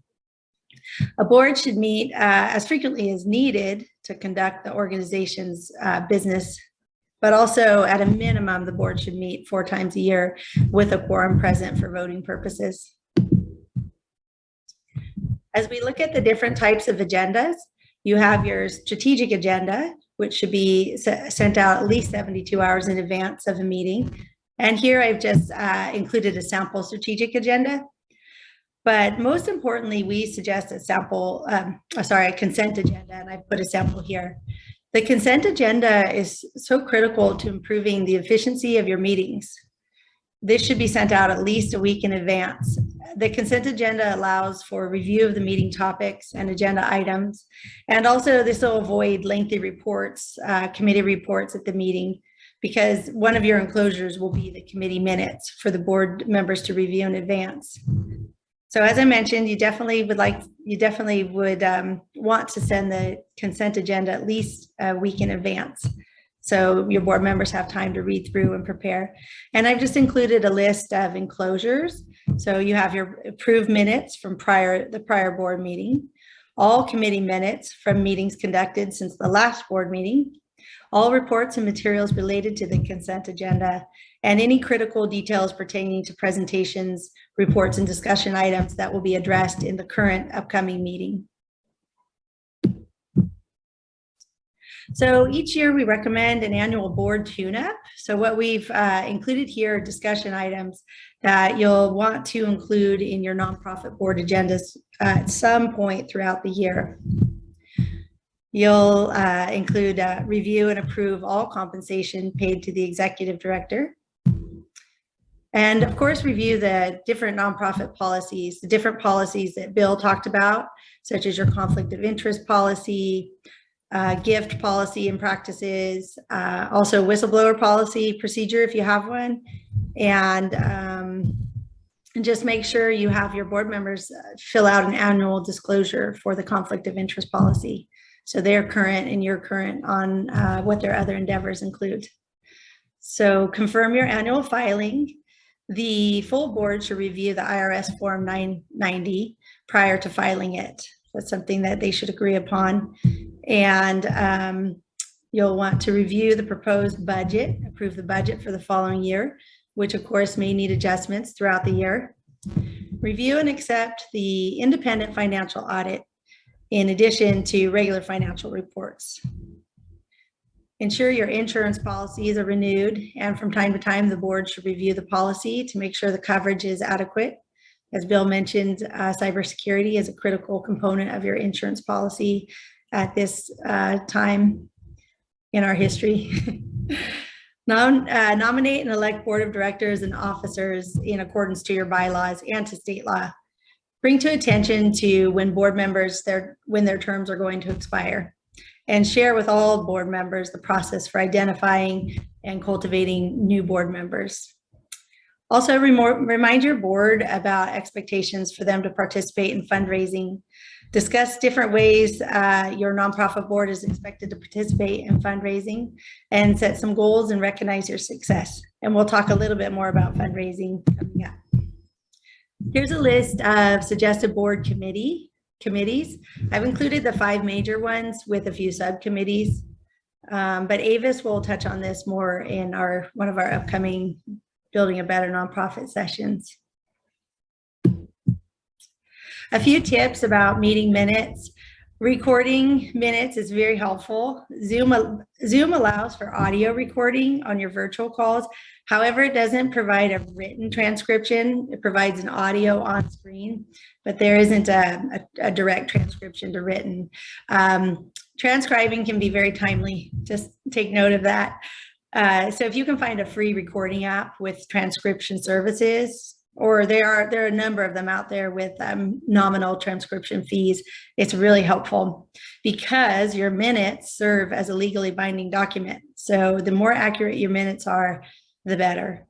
A board should meet as frequently as needed to conduct the organization's business, but also at a minimum, the board should meet 4 times a year with a quorum present for voting purposes. As we look at the different types of agendas, you have your strategic agenda, which should be sent out at least 72 hours in advance of a meeting. And here I've just included a sample strategic agenda. But most importantly, we suggest a consent agenda, and I've put a sample here. The consent agenda is so critical to improving the efficiency of your meetings. This should be sent out at least a week in advance. The consent agenda allows for review of the meeting topics and agenda items. And also this will avoid lengthy reports, committee reports at the meeting, because one of your enclosures will be the committee minutes for the board members to review in advance. So as I mentioned, you definitely would want to send the consent agenda at least a week in advance, so your board members have time to read through and prepare. And I've just included a list of enclosures. So you have your approved minutes from the prior board meeting, all committee minutes from meetings conducted since the last board meeting, all reports and materials related to the consent agenda, and any critical details pertaining to presentations, reports, and discussion items that will be addressed in the current upcoming meeting. So each year we recommend an annual board tune-up. So what we've included here are discussion items that you'll want to include in your nonprofit board agendas at some point throughout the year. You'll include review and approve all compensation paid to the executive director. And of course, review the different nonprofit policies, the different policies that Bill talked about, such as your conflict of interest policy, gift policy and practices, also whistleblower policy procedure if you have one, and just make sure you have your board members fill out an annual disclosure for the conflict of interest policy, so they're current and you're current on what their other endeavors include. So confirm your annual filing. The full board should review the IRS Form 990 prior to filing it. That's something that they should agree upon. And you'll want to review the proposed budget, approve the budget for the following year, which of course may need adjustments throughout the year. Review and accept the independent financial audit in addition to regular financial reports. Ensure your insurance policies are renewed, and from time to time, the board should review the policy to make sure the coverage is adequate. As Bill mentioned, cybersecurity is a critical component of your insurance policy at this time in our history. Nominate and elect board of directors and officers in accordance to your bylaws and to state law. Bring to attention to when board members, when their terms are going to expire, and share with all board members the process for identifying and cultivating new board members. Also, remind your board about expectations for them to participate in fundraising. Discuss different ways your nonprofit board is expected to participate in fundraising, and set some goals and recognize your success. And we'll talk a little bit more about fundraising coming up. Here's a list of suggested board committees. I've included the 5 major ones with a few subcommittees, but Avis will touch on this more in one of our upcoming Building a Better Nonprofit sessions. A few tips about meeting minutes. Recording minutes is very helpful. Zoom allows for audio recording on your virtual calls. However, it doesn't provide a written transcription. It provides an audio on screen, but there isn't a direct transcription to written. Transcribing can be very timely. Just take note of that. So if you can find a free recording app with transcription services, or there are a number of them out there with nominal transcription fees. It's really helpful because your minutes serve as a legally binding document. So the more accurate your minutes are, the better.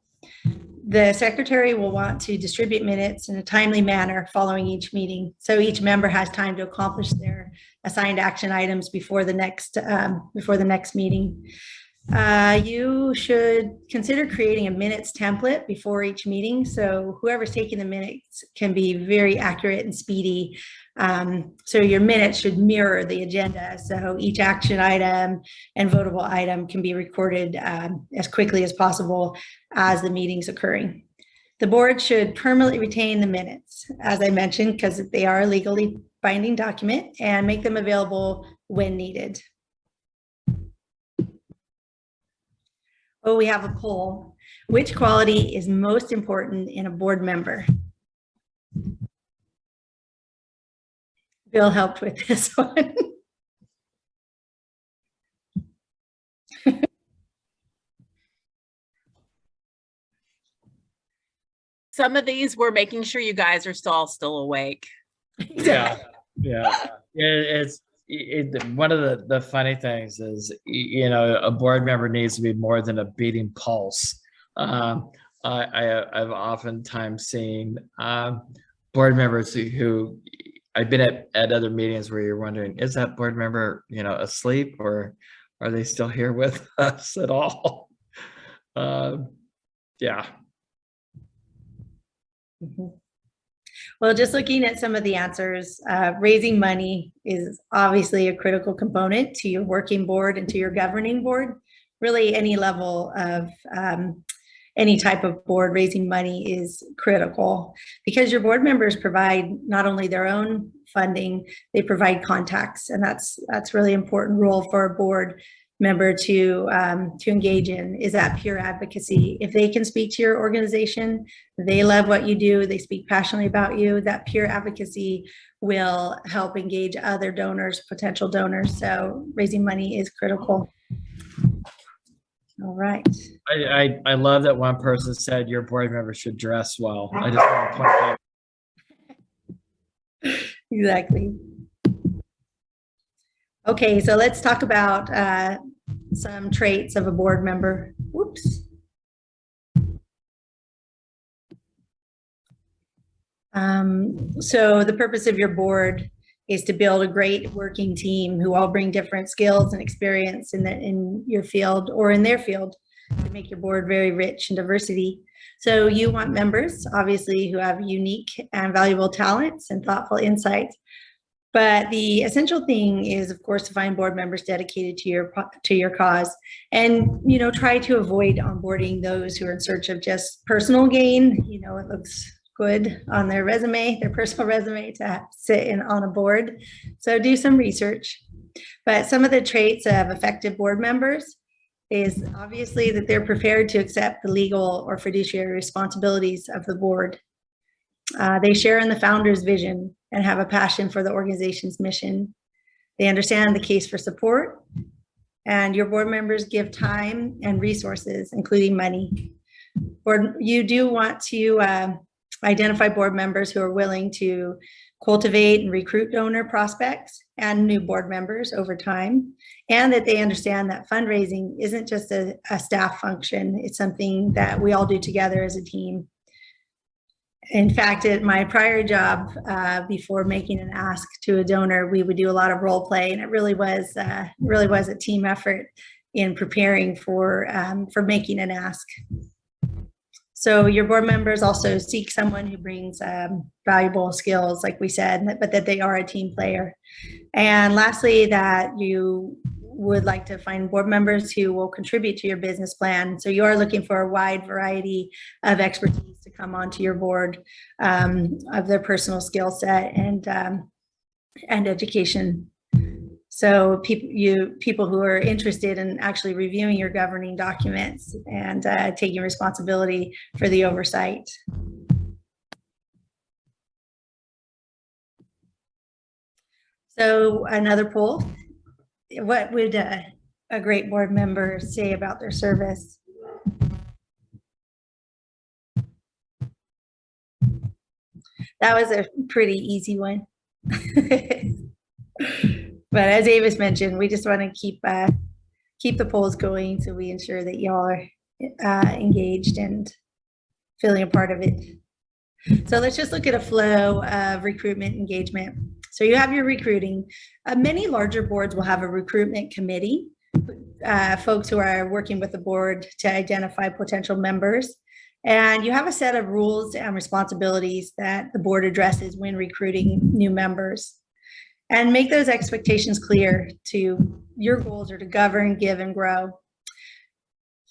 The secretary will want to distribute minutes in a timely manner following each meeting. So each member has time to accomplish their assigned action items before the next meeting. You should consider creating a minutes template before each meeting. So whoever's taking the minutes can be very accurate and speedy. So your minutes should mirror the agenda. So each action item and votable item can be recorded as quickly as possible as the meeting's occurring. The board should permanently retain the minutes, as I mentioned, because they are a legally binding document, and make them available when needed. Oh, we have a poll. Which quality is most important in a board member? Bill helped with this one. Some of these we're making sure you guys are still awake. Yeah. It's one of the funny things is, you know, a board member needs to be more than a beating pulse. I've oftentimes seen board members who I've been at other meetings where you're wondering, is that board member, you know, asleep, or are they still here with us at all? Yeah. Mm-hmm. Well, just looking at some of the answers, raising money is obviously a critical component to your working board and to your governing board. Really, any level of any type of board, raising money is critical because your board members provide not only their own funding, they provide contacts, and that's really important role for a board member to engage in, is that peer advocacy. If they can speak to your organization, they love what you do, they speak passionately about you, that peer advocacy will help engage other donors, potential donors. So raising money is critical. All right. I love that one person said your board member should dress well. I just want to point that. Exactly. Okay, so let's talk about some traits of a board member. Whoops. So the purpose of your board is to build a great working team who all bring different skills and experience in your field or in their field to make your board very rich in diversity. So you want members, obviously, who have unique and valuable talents and thoughtful insights. But the essential thing is, of course, to find board members dedicated to your cause, and try to avoid onboarding those who are in search of just personal gain. It looks good on their resume, their personal resume, to sit on a board. So do some research. But some of the traits of effective board members is obviously that they're prepared to accept the legal or fiduciary responsibilities of the board. They share in the founder's vision and have a passion for the organization's mission. They understand the case for support, and your board members give time and resources, including money. Or you do want to identify board members who are willing to cultivate and recruit donor prospects and new board members over time, and that they understand that fundraising isn't just a staff function. It's something that we all do together as a team. In fact, at my prior job, before making an ask to a donor, we would do a lot of role play, and it really was a team effort in preparing for making an ask. So your board members also seek someone who brings valuable skills, like we said, but that they are a team player. And lastly, that you would like to find board members who will contribute to your business plan. So you are looking for a wide variety of expertise to come onto your board, of their personal skill set and education. So people who are interested in actually reviewing your governing documents and taking responsibility for the oversight. So another poll. What would a great board member say about their service? That was a pretty easy one. But as Avis mentioned, we just want to keep the polls going, so we ensure that y'all are engaged and feeling a part of it. So let's just look at a flow of recruitment engagement. So you have your recruiting. Many larger boards will have a recruitment committee, folks who are working with the board to identify potential members. And you have a set of rules and responsibilities that the board addresses when recruiting new members. And make those expectations clear. To your goals are to govern, give, and grow.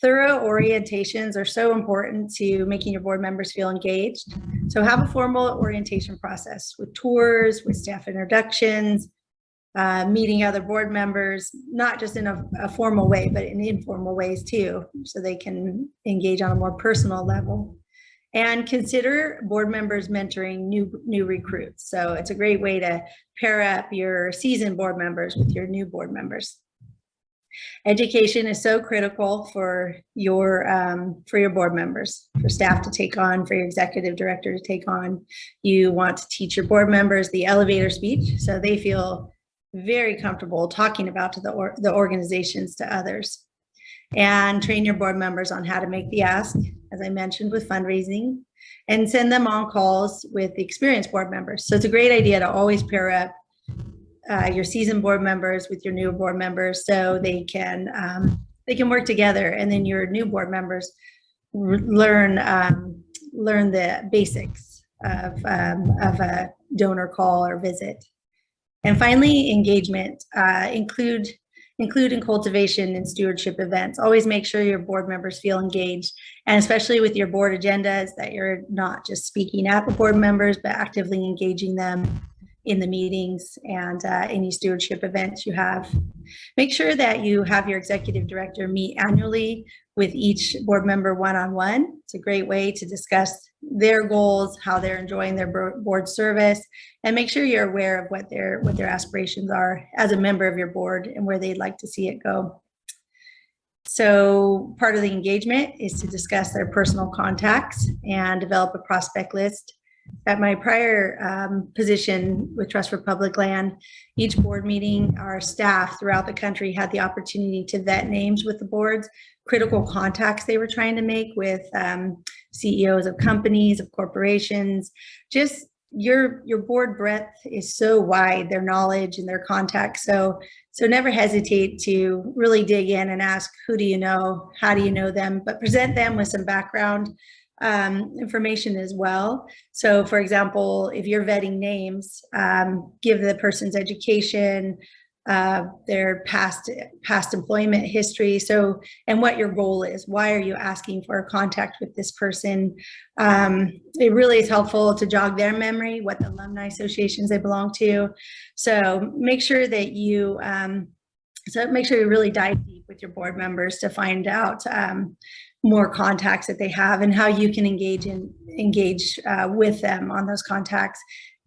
Thorough orientations are so important to making your board members feel engaged. So have a formal orientation process with tours, with staff introductions, meeting other board members, not just in a formal way, but in informal ways too, so they can engage on a more personal level. And consider board members mentoring new recruits. So it's a great way to pair up your seasoned board members with your new board members. Education is so critical for your board members, for staff to take on, for your executive director to take on. You want to teach your board members the elevator speech, so they feel very comfortable talking about to the organizations to others. And train your board members on how to make the ask, as I mentioned, with fundraising, and send them on calls with the experienced board members. So it's a great idea to always pair up your seasoned board members with your new board members, so they can work together, and then your new board members learn the basics of a donor call or visit. And finally, engagement. Include in cultivation and stewardship events. Always make sure your board members feel engaged, and especially with your board agendas, that you're not just speaking at the board members, but actively engaging them in the meetings and any stewardship events you have. Make sure that you have your executive director meet annually with each board member one-on-one. It's a great way to discuss their goals, how they're enjoying their board service, and make sure you're aware of what their aspirations are as a member of your board and where they'd like to see it go. So part of the engagement is to discuss their personal contacts and develop a prospect list. At my prior position with Trust for Public Land, each board meeting, our staff throughout the country had the opportunity to vet names with the boards, critical contacts they were trying to make with CEOs of companies, of corporations. Just your board breadth is so wide, their knowledge and their contacts. So never hesitate to really dig in and ask, who do you know? How do you know them? But present them with some background information as well. So for example, if you're vetting names, give the person's education, their past employment history, and what your goal is. Why are you asking for a contact with this person? It really is helpful to jog their memory, what the alumni associations they belong to. So make sure that you really dive deep with your board members to find out more contacts that they have and how you can engage with them on those contacts,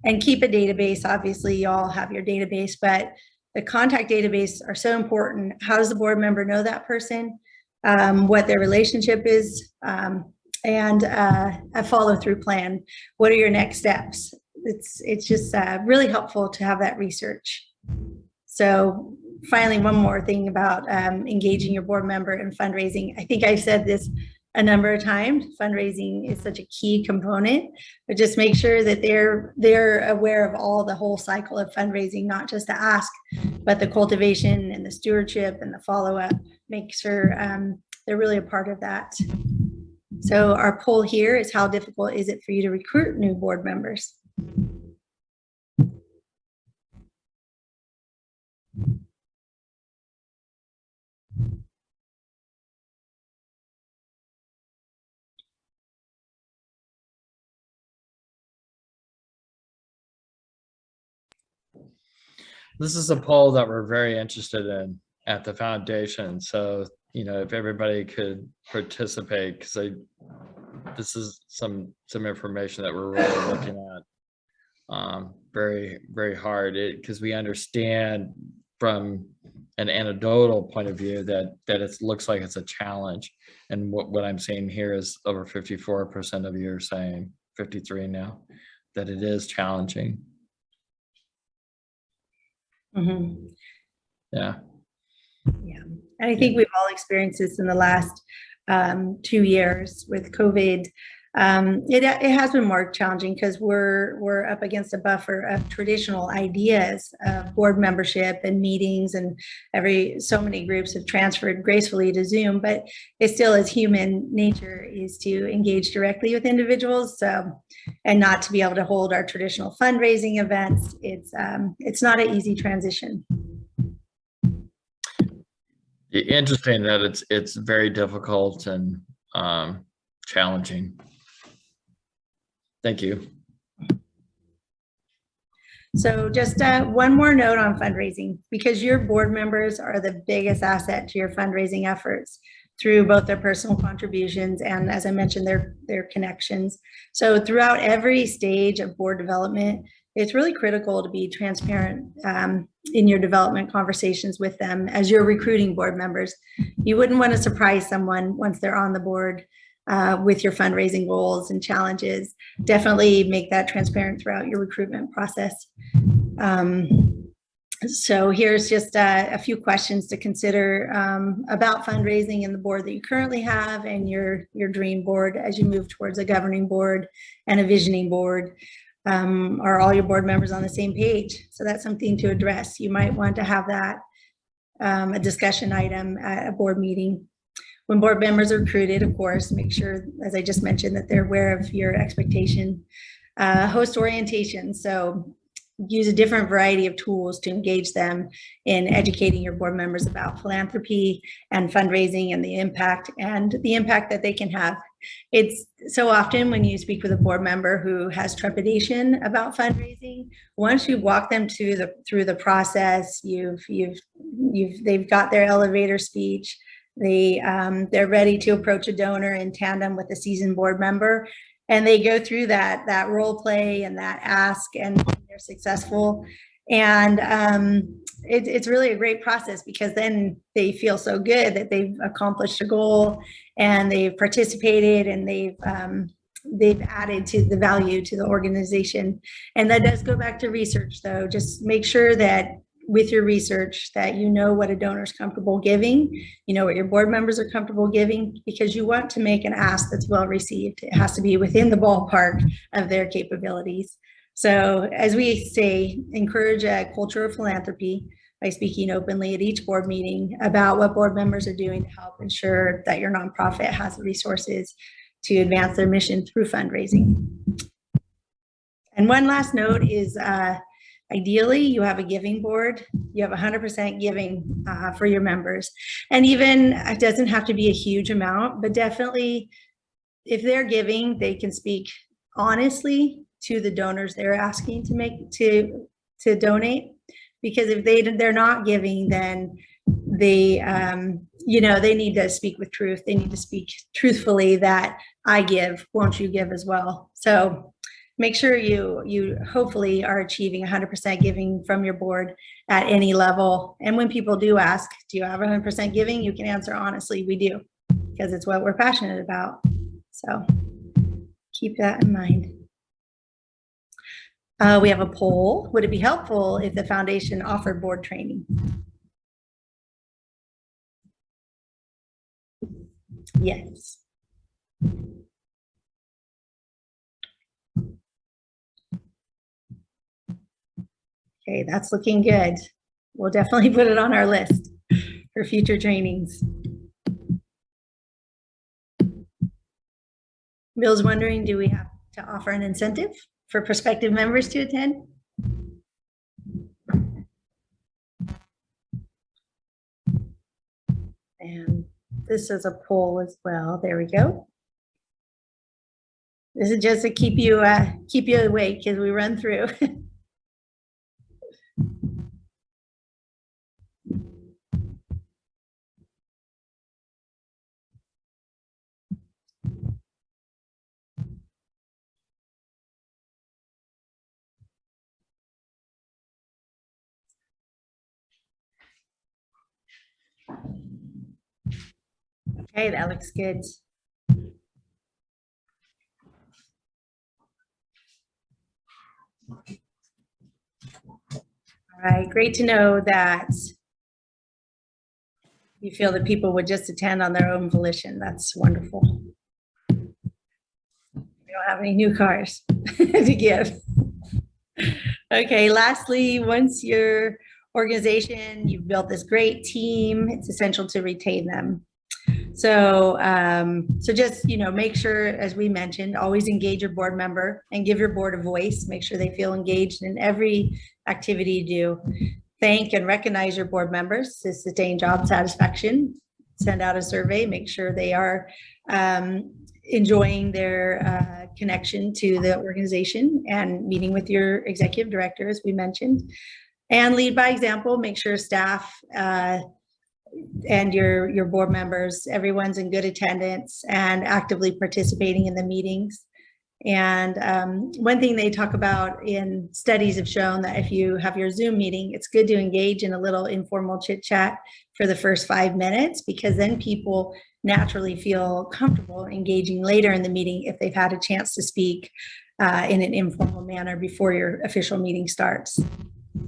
and keep a database. Obviously you all have your database, but the contact database are so important. How does the board member know that person, what their relationship is, and a follow-through plan. What are your next steps? It's just really helpful to have that research. So finally, one more thing about engaging your board member in fundraising. I think I've said this a number of times. Fundraising is such a key component, but just make sure that they're aware of the whole cycle of fundraising, not just the ask, but the cultivation and the stewardship and the follow-up. Make sure they're really a part of that. So our poll here is, how difficult is it for you to recruit new board members? This is a poll that we're very interested in at the foundation. So, if everybody could participate, because this is some information that we're really looking at very, very hard, because we understand from an anecdotal point of view that it looks like it's a challenge. And what I'm seeing here is over 54% of you are saying, 53 now, that it is challenging. Mhm. Yeah. Yeah, and I think we've all experienced this in the last 2 years with COVID. It has been more challenging because we're up against a buffer of traditional ideas of board membership and meetings, and so many groups have transferred gracefully to Zoom, but it still is human nature is to engage directly with individuals, and not to be able to hold our traditional fundraising events. It's not an easy transition. Interesting that it's very difficult and challenging. Thank you. So just one more note on fundraising, because your board members are the biggest asset to your fundraising efforts through both their personal contributions and, as I mentioned, their connections. So throughout every stage of board development, it's really critical to be transparent in your development conversations with them as you're recruiting board members. You wouldn't want to surprise someone once they're on the board with your fundraising goals and challenges. Definitely make that transparent throughout your recruitment process. So here's just a few questions to consider about fundraising and the board that you currently have and your dream board as you move towards a governing board and a visioning board. Are all your board members on the same page? So that's something to address. You might want to have that a discussion item at a board meeting. When board members are recruited, of course, make sure, as I just mentioned, that they're aware of your expectation. Host orientation. So use a different variety of tools to engage them in educating your board members about philanthropy and fundraising and the impact that they can have. It's so often when you speak with a board member who has trepidation about fundraising, once you walk them through the process, they've got their elevator speech, they're ready to approach a donor in tandem with a seasoned board member, and they go through that role play and that ask, and they're successful. And it's really a great process, because then they feel so good that they've accomplished a goal and they've participated and they've added to the value to the organization. And that does go back to research, though. Just make sure that with your research that you know what a donor is comfortable giving, you know what your board members are comfortable giving, because you want to make an ask that's well received. It has to be within the ballpark of their capabilities. So as we say, encourage a culture of philanthropy by speaking openly at each board meeting about what board members are doing to help ensure that your nonprofit has the resources to advance their mission through fundraising. And one last note is, ideally, you have a giving board. You have 100% giving for your members. And even, it doesn't have to be a huge amount, but definitely if they're giving, they can speak honestly to the donors they're asking to donate. Because if they're not giving, then they need to speak with truth. They need to speak truthfully that I give, won't you give as well? So make sure you hopefully are achieving 100% giving from your board at any level. And when people do ask, do you have 100% giving? You can answer honestly, we do, because it's what we're passionate about. So keep that in mind. We have a poll. Would it be helpful if the foundation offered board training? Yes. Okay, that's looking good. We'll definitely put it on our list for future trainings. Bill's wondering, do we have to offer an incentive for prospective members to attend? And this is a poll as well. There we go. This is just to keep you awake as we run through. Okay, that looks good. All right, great to know that you feel that people would just attend on their own volition. That's wonderful. We don't have any new cars to give. Okay, lastly, once your organization, you've built this great team, it's essential to retain them. So, so just, make sure, as we mentioned, always engage your board member and give your board a voice. Make sure they feel engaged in every activity you do. Thank and recognize your board members to sustain job satisfaction. Send out a survey, make sure they are enjoying their connection to the organization and meeting with your executive director, as we mentioned. And lead by example, make sure staff and your board members, everyone's in good attendance and actively participating in the meetings. And one thing they talk about in studies have shown that if you have your Zoom meeting, it's good to engage in a little informal chit chat for the first 5 minutes, because then people naturally feel comfortable engaging later in the meeting if they've had a chance to speak in an informal manner before your official meeting starts.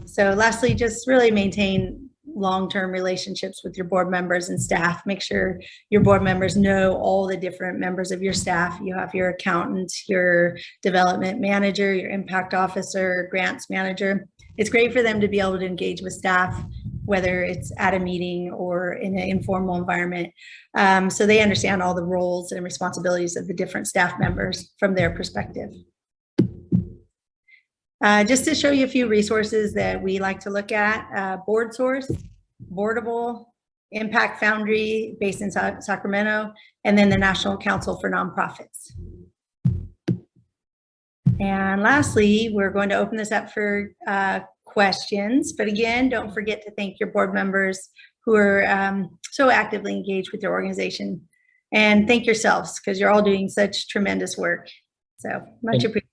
So lastly, just really maintain long-term relationships with your board members and staff. Make sure your board members know all the different members of your staff. You have your accountant, your development manager, your impact officer, grants manager. It's great for them to be able to engage with staff, whether it's at a meeting or in an informal environment. So they understand all the roles and responsibilities of the different staff members from their perspective. Just to show you a few resources that we like to look at, Board Source, Boardable, Impact Foundry based in Sacramento, and then the National Council for Nonprofits. And lastly, we're going to open this up for questions. But again, don't forget to thank your board members who are so actively engaged with your organization. And thank yourselves, because you're all doing such tremendous work. So much appreciated.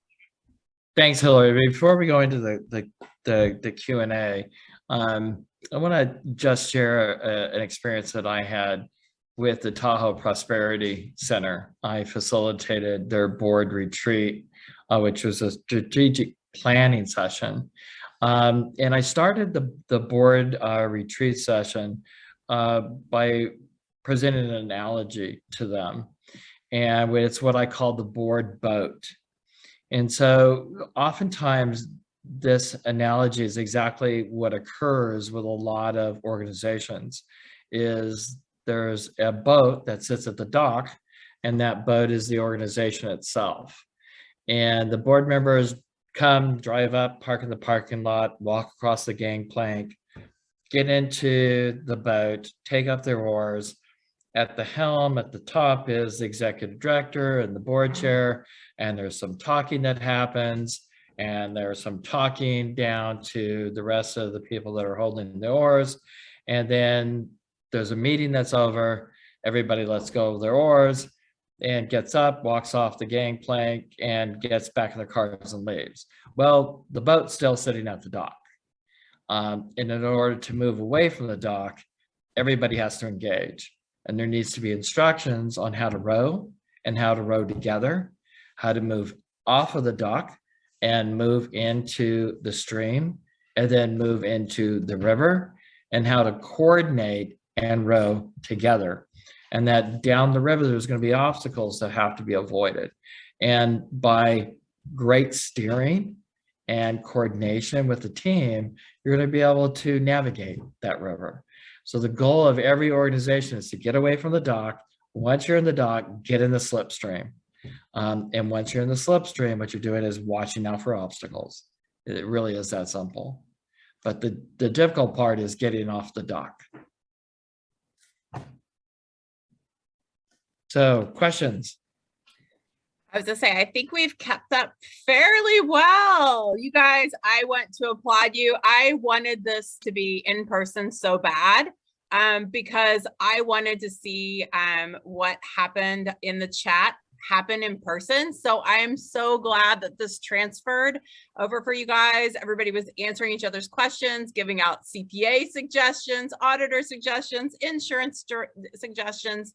Thanks, Hillary. Before we go into the Q&A, I want to just share an experience that I had with the Tahoe Prosperity Center. I facilitated their board retreat, which was a strategic planning session. And I started the board retreat session by presenting an analogy to them. And it's what I call the board boat. And so oftentimes this analogy is exactly what occurs with a lot of organizations. Is there's a boat that sits at the dock, and that boat is the organization itself. And the board members come, drive up, park in the parking lot, walk across the gangplank, get into the boat, take up their oars. At the helm, at the top is the executive director and the board chair, and there's some talking that happens, and there's some talking down to the rest of the people that are holding the oars. And then there's a meeting that's over, everybody lets go of their oars and gets up, walks off the gangplank, and gets back in their cars and leaves. Well, the boat's still sitting at the dock. And in order to move away from the dock, everybody has to engage. And there needs to be instructions on how to row and how to row together, how to move off of the dock and move into the stream, and then move into the river, and how to coordinate and row together. And that down the river, there's going to be obstacles that have to be avoided. And by great steering and coordination with the team, you're going to be able to navigate that river. So the goal of every organization is to get away from the dock. Once you're in the dock, get in the slipstream. And once you're in the slipstream, what you're doing is watching out for obstacles. It really is that simple. But the difficult part is getting off the dock. So questions? I was gonna say, I think we've kept up fairly well. You guys, I want to applaud you. I wanted this to be in person so bad because I wanted to see what happened in the chat happen in person. So I am so glad that this transferred over for you guys. Everybody was answering each other's questions, giving out CPA suggestions, auditor suggestions, insurance suggestions.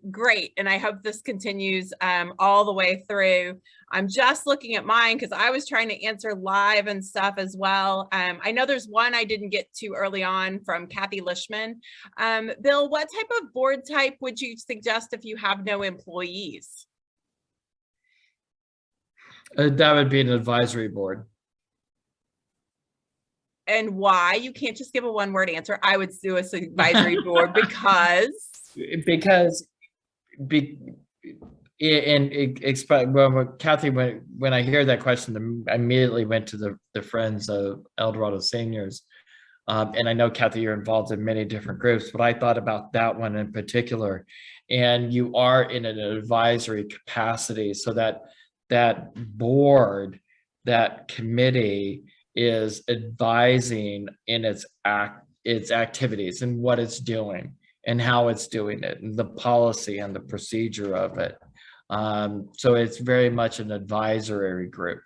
Great. And I hope this continues all the way through. I'm just looking at mine because I was trying to answer live and stuff as well. I know there's one I didn't get to early on from Kathy Lishman. Bill, what type of board type would you suggest if you have no employees? That would be an advisory board. And why? You can't just give a one-word answer. I would do a advisory board because Kathy, when I hear that question, I immediately went to the Friends of El Dorado Seniors. And I know, Kathy, you're involved in many different groups, but I thought about that one in particular. And you are in an advisory capacity, so that board, that committee is advising in its activities and what it's doing and how it's doing it and the policy and the procedure of it. So it's very much an advisory group.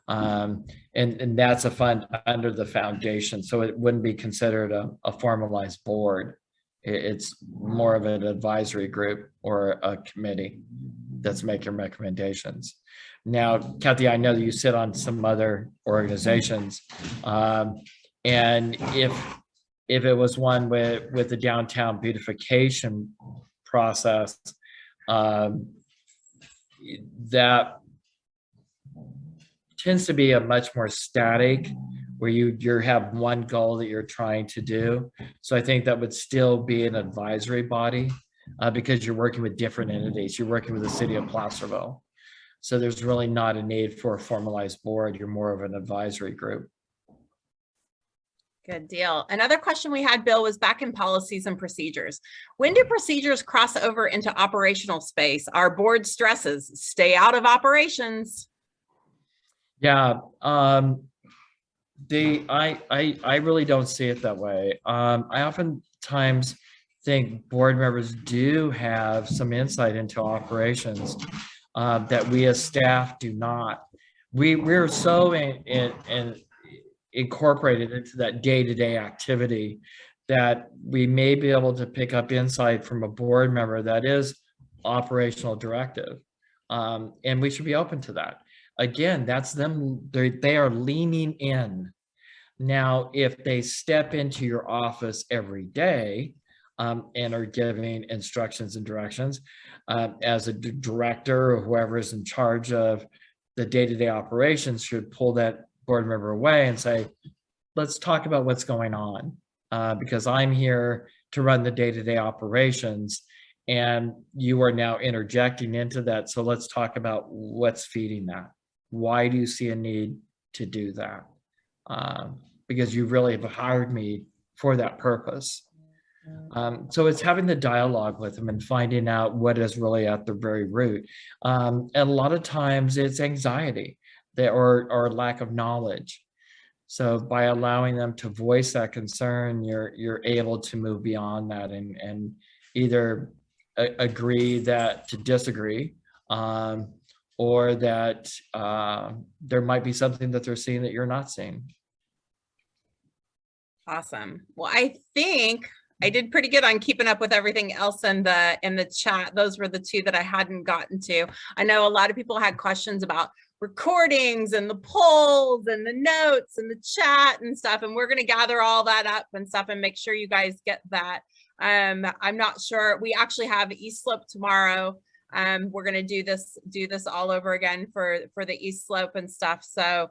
And that's a fund under the foundation. So it wouldn't be considered a formalized board. It's more of an advisory group or a committee that's making recommendations. Now, Kathy, I know that you sit on some other organizations, and if it was one with the downtown beautification process, that tends to be a much more static, where you have one goal that you're trying to do. So I think that would still be an advisory body, because you're working with different entities. You're working with the city of Placerville. So there's really not a need for a formalized board. You're more of an advisory group. Good deal. Another question we had, Bill, was back in policies and procedures. When do procedures cross over into operational space? Our board stresses, stay out of operations. Yeah, I really don't see it that way. I oftentimes think board members do have some insight into operations that we as staff do not. We're so incorporated into that day-to-day activity that we may be able to pick up insight from a board member that is operational directive, and we should be open to that. Again, that's them. They are leaning in. Now, if they step into your office every day and are giving instructions and directions, as a director or whoever is in charge of the day-to-day operations should pull that board member away and say, let's talk about what's going on, because I'm here to run the day-to-day operations and you are now interjecting into that. So let's talk about what's feeding that. Why do you see a need to do that? Because you really have hired me for that purpose. So it's having the dialogue with them and finding out what is really at the very root. And a lot of times it's anxiety or lack of knowledge. So by allowing them to voice that concern, you're able to move beyond that and either agree to disagree, or that there might be something that they're seeing that you're not seeing. Awesome. Well, I think I did pretty good on keeping up with everything else in the chat. Those were the two that I hadn't gotten to. I know a lot of people had questions about recordings and the polls and the notes and the chat and stuff, and we're going to gather all that up and stuff and make sure you guys get that. I'm not sure. We actually have East Slope tomorrow. We're going to do this all over again for the East Slope and stuff. So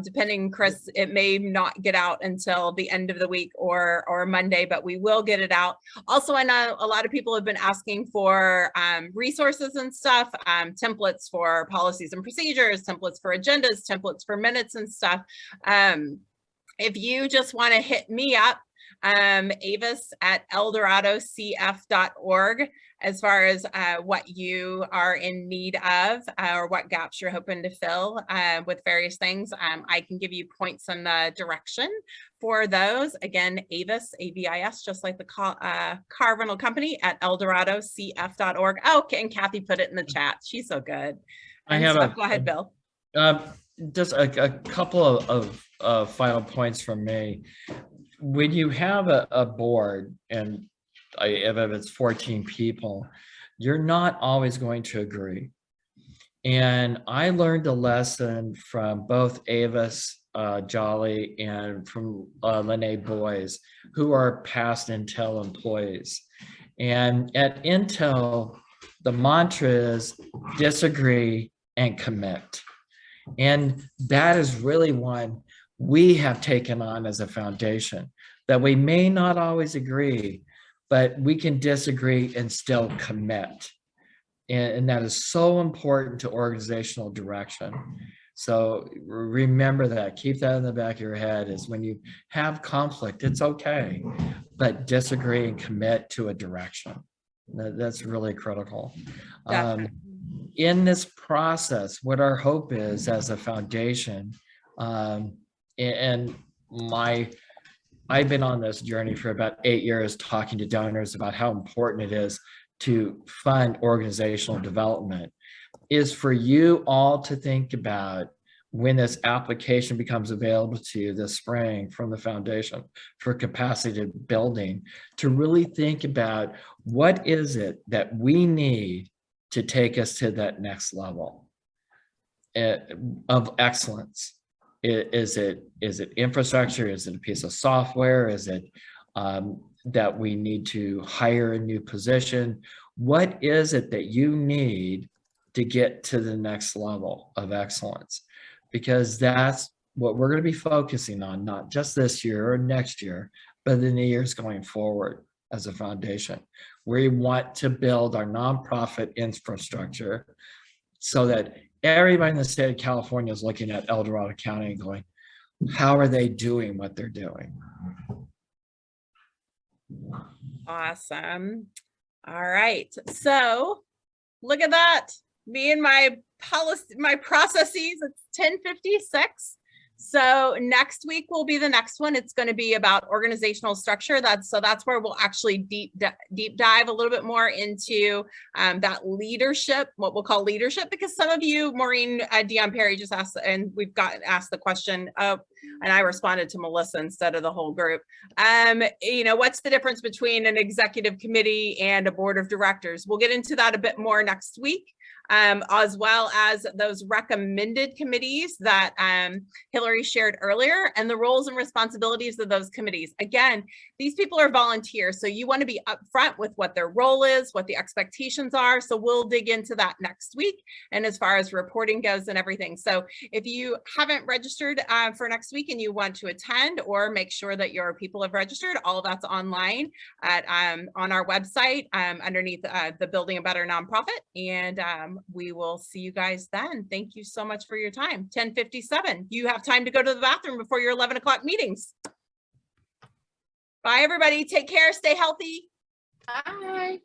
depending, Chris, it may not get out until the end of the week or Monday, but we will get it out. Also, I know a lot of people have been asking for resources and stuff, templates for policies and procedures, templates for agendas, templates for minutes and stuff. If you just want to hit me up, Avis at eldoradocf.org, as far as what you are in need of or what gaps you're hoping to fill with various things. I can give you points and direction for those. Again, Avis, A-V-I-S, just like the car rental company, at eldoradocf.org. Oh, okay, and Kathy put it in the chat. She's so good. Go ahead, Bill. Just a couple of final points from me. When you have a board, and if it's 14 people, you're not always going to agree. And I learned a lesson from both Avis Jolly and from Lene Boys, who are past Intel employees. And at Intel, the mantra is disagree and commit. And that is really one we have taken on as a foundation, that we may not always agree, but we can disagree and still commit. And that is so important to organizational direction. So remember that, keep that in the back of your head, is when you have conflict, it's okay, but disagree and commit to a direction. That's really critical. In this process, what our hope is as a foundation, and I've been on this journey for about 8 years, talking to donors about how important it is to fund organizational development, is for you all to think about, when this application becomes available to you this spring from the foundation for capacity building, to really think about what is it that we need to take us to that next level of excellence. Is it infrastructure? Is it a piece of software? Is it that we need to hire a new position? What is it that you need to get to the next level of excellence? Because that's what we're going to be focusing on, not just this year or next year, but in the years going forward as a foundation. We want to build our nonprofit infrastructure so that everybody in the state of California is looking at El Dorado County and going, how are they doing what they're doing? Awesome. All right. So look at that. Me and my policy, my processes, it's 10:56. So next week will be the next one. It's going to be about organizational structure. That's where we'll actually deep dive a little bit more into that leadership, what we'll call leadership, because some of you, Maureen Dion Perry just asked, and we've got asked the question of, and I responded to Melissa instead of the whole group. You know, what's the difference between an executive committee and a board of directors? We'll get into that a bit more next week. As well as those recommended committees that Hillary shared earlier, and the roles and responsibilities of those committees. Again, these people are volunteers, so you want to be upfront with what their role is, what the expectations are. So we'll dig into that next week, and as far as reporting goes and everything. So if you haven't registered for next week and you want to attend, or make sure that your people have registered, all of that's online at on our website underneath the Building a Better Nonprofit, and we will see you guys then. Thank you so much for your time. 10:57. You have time to go to the bathroom before your 11 o'clock meetings. Bye, everybody. Take care. Stay healthy. Bye.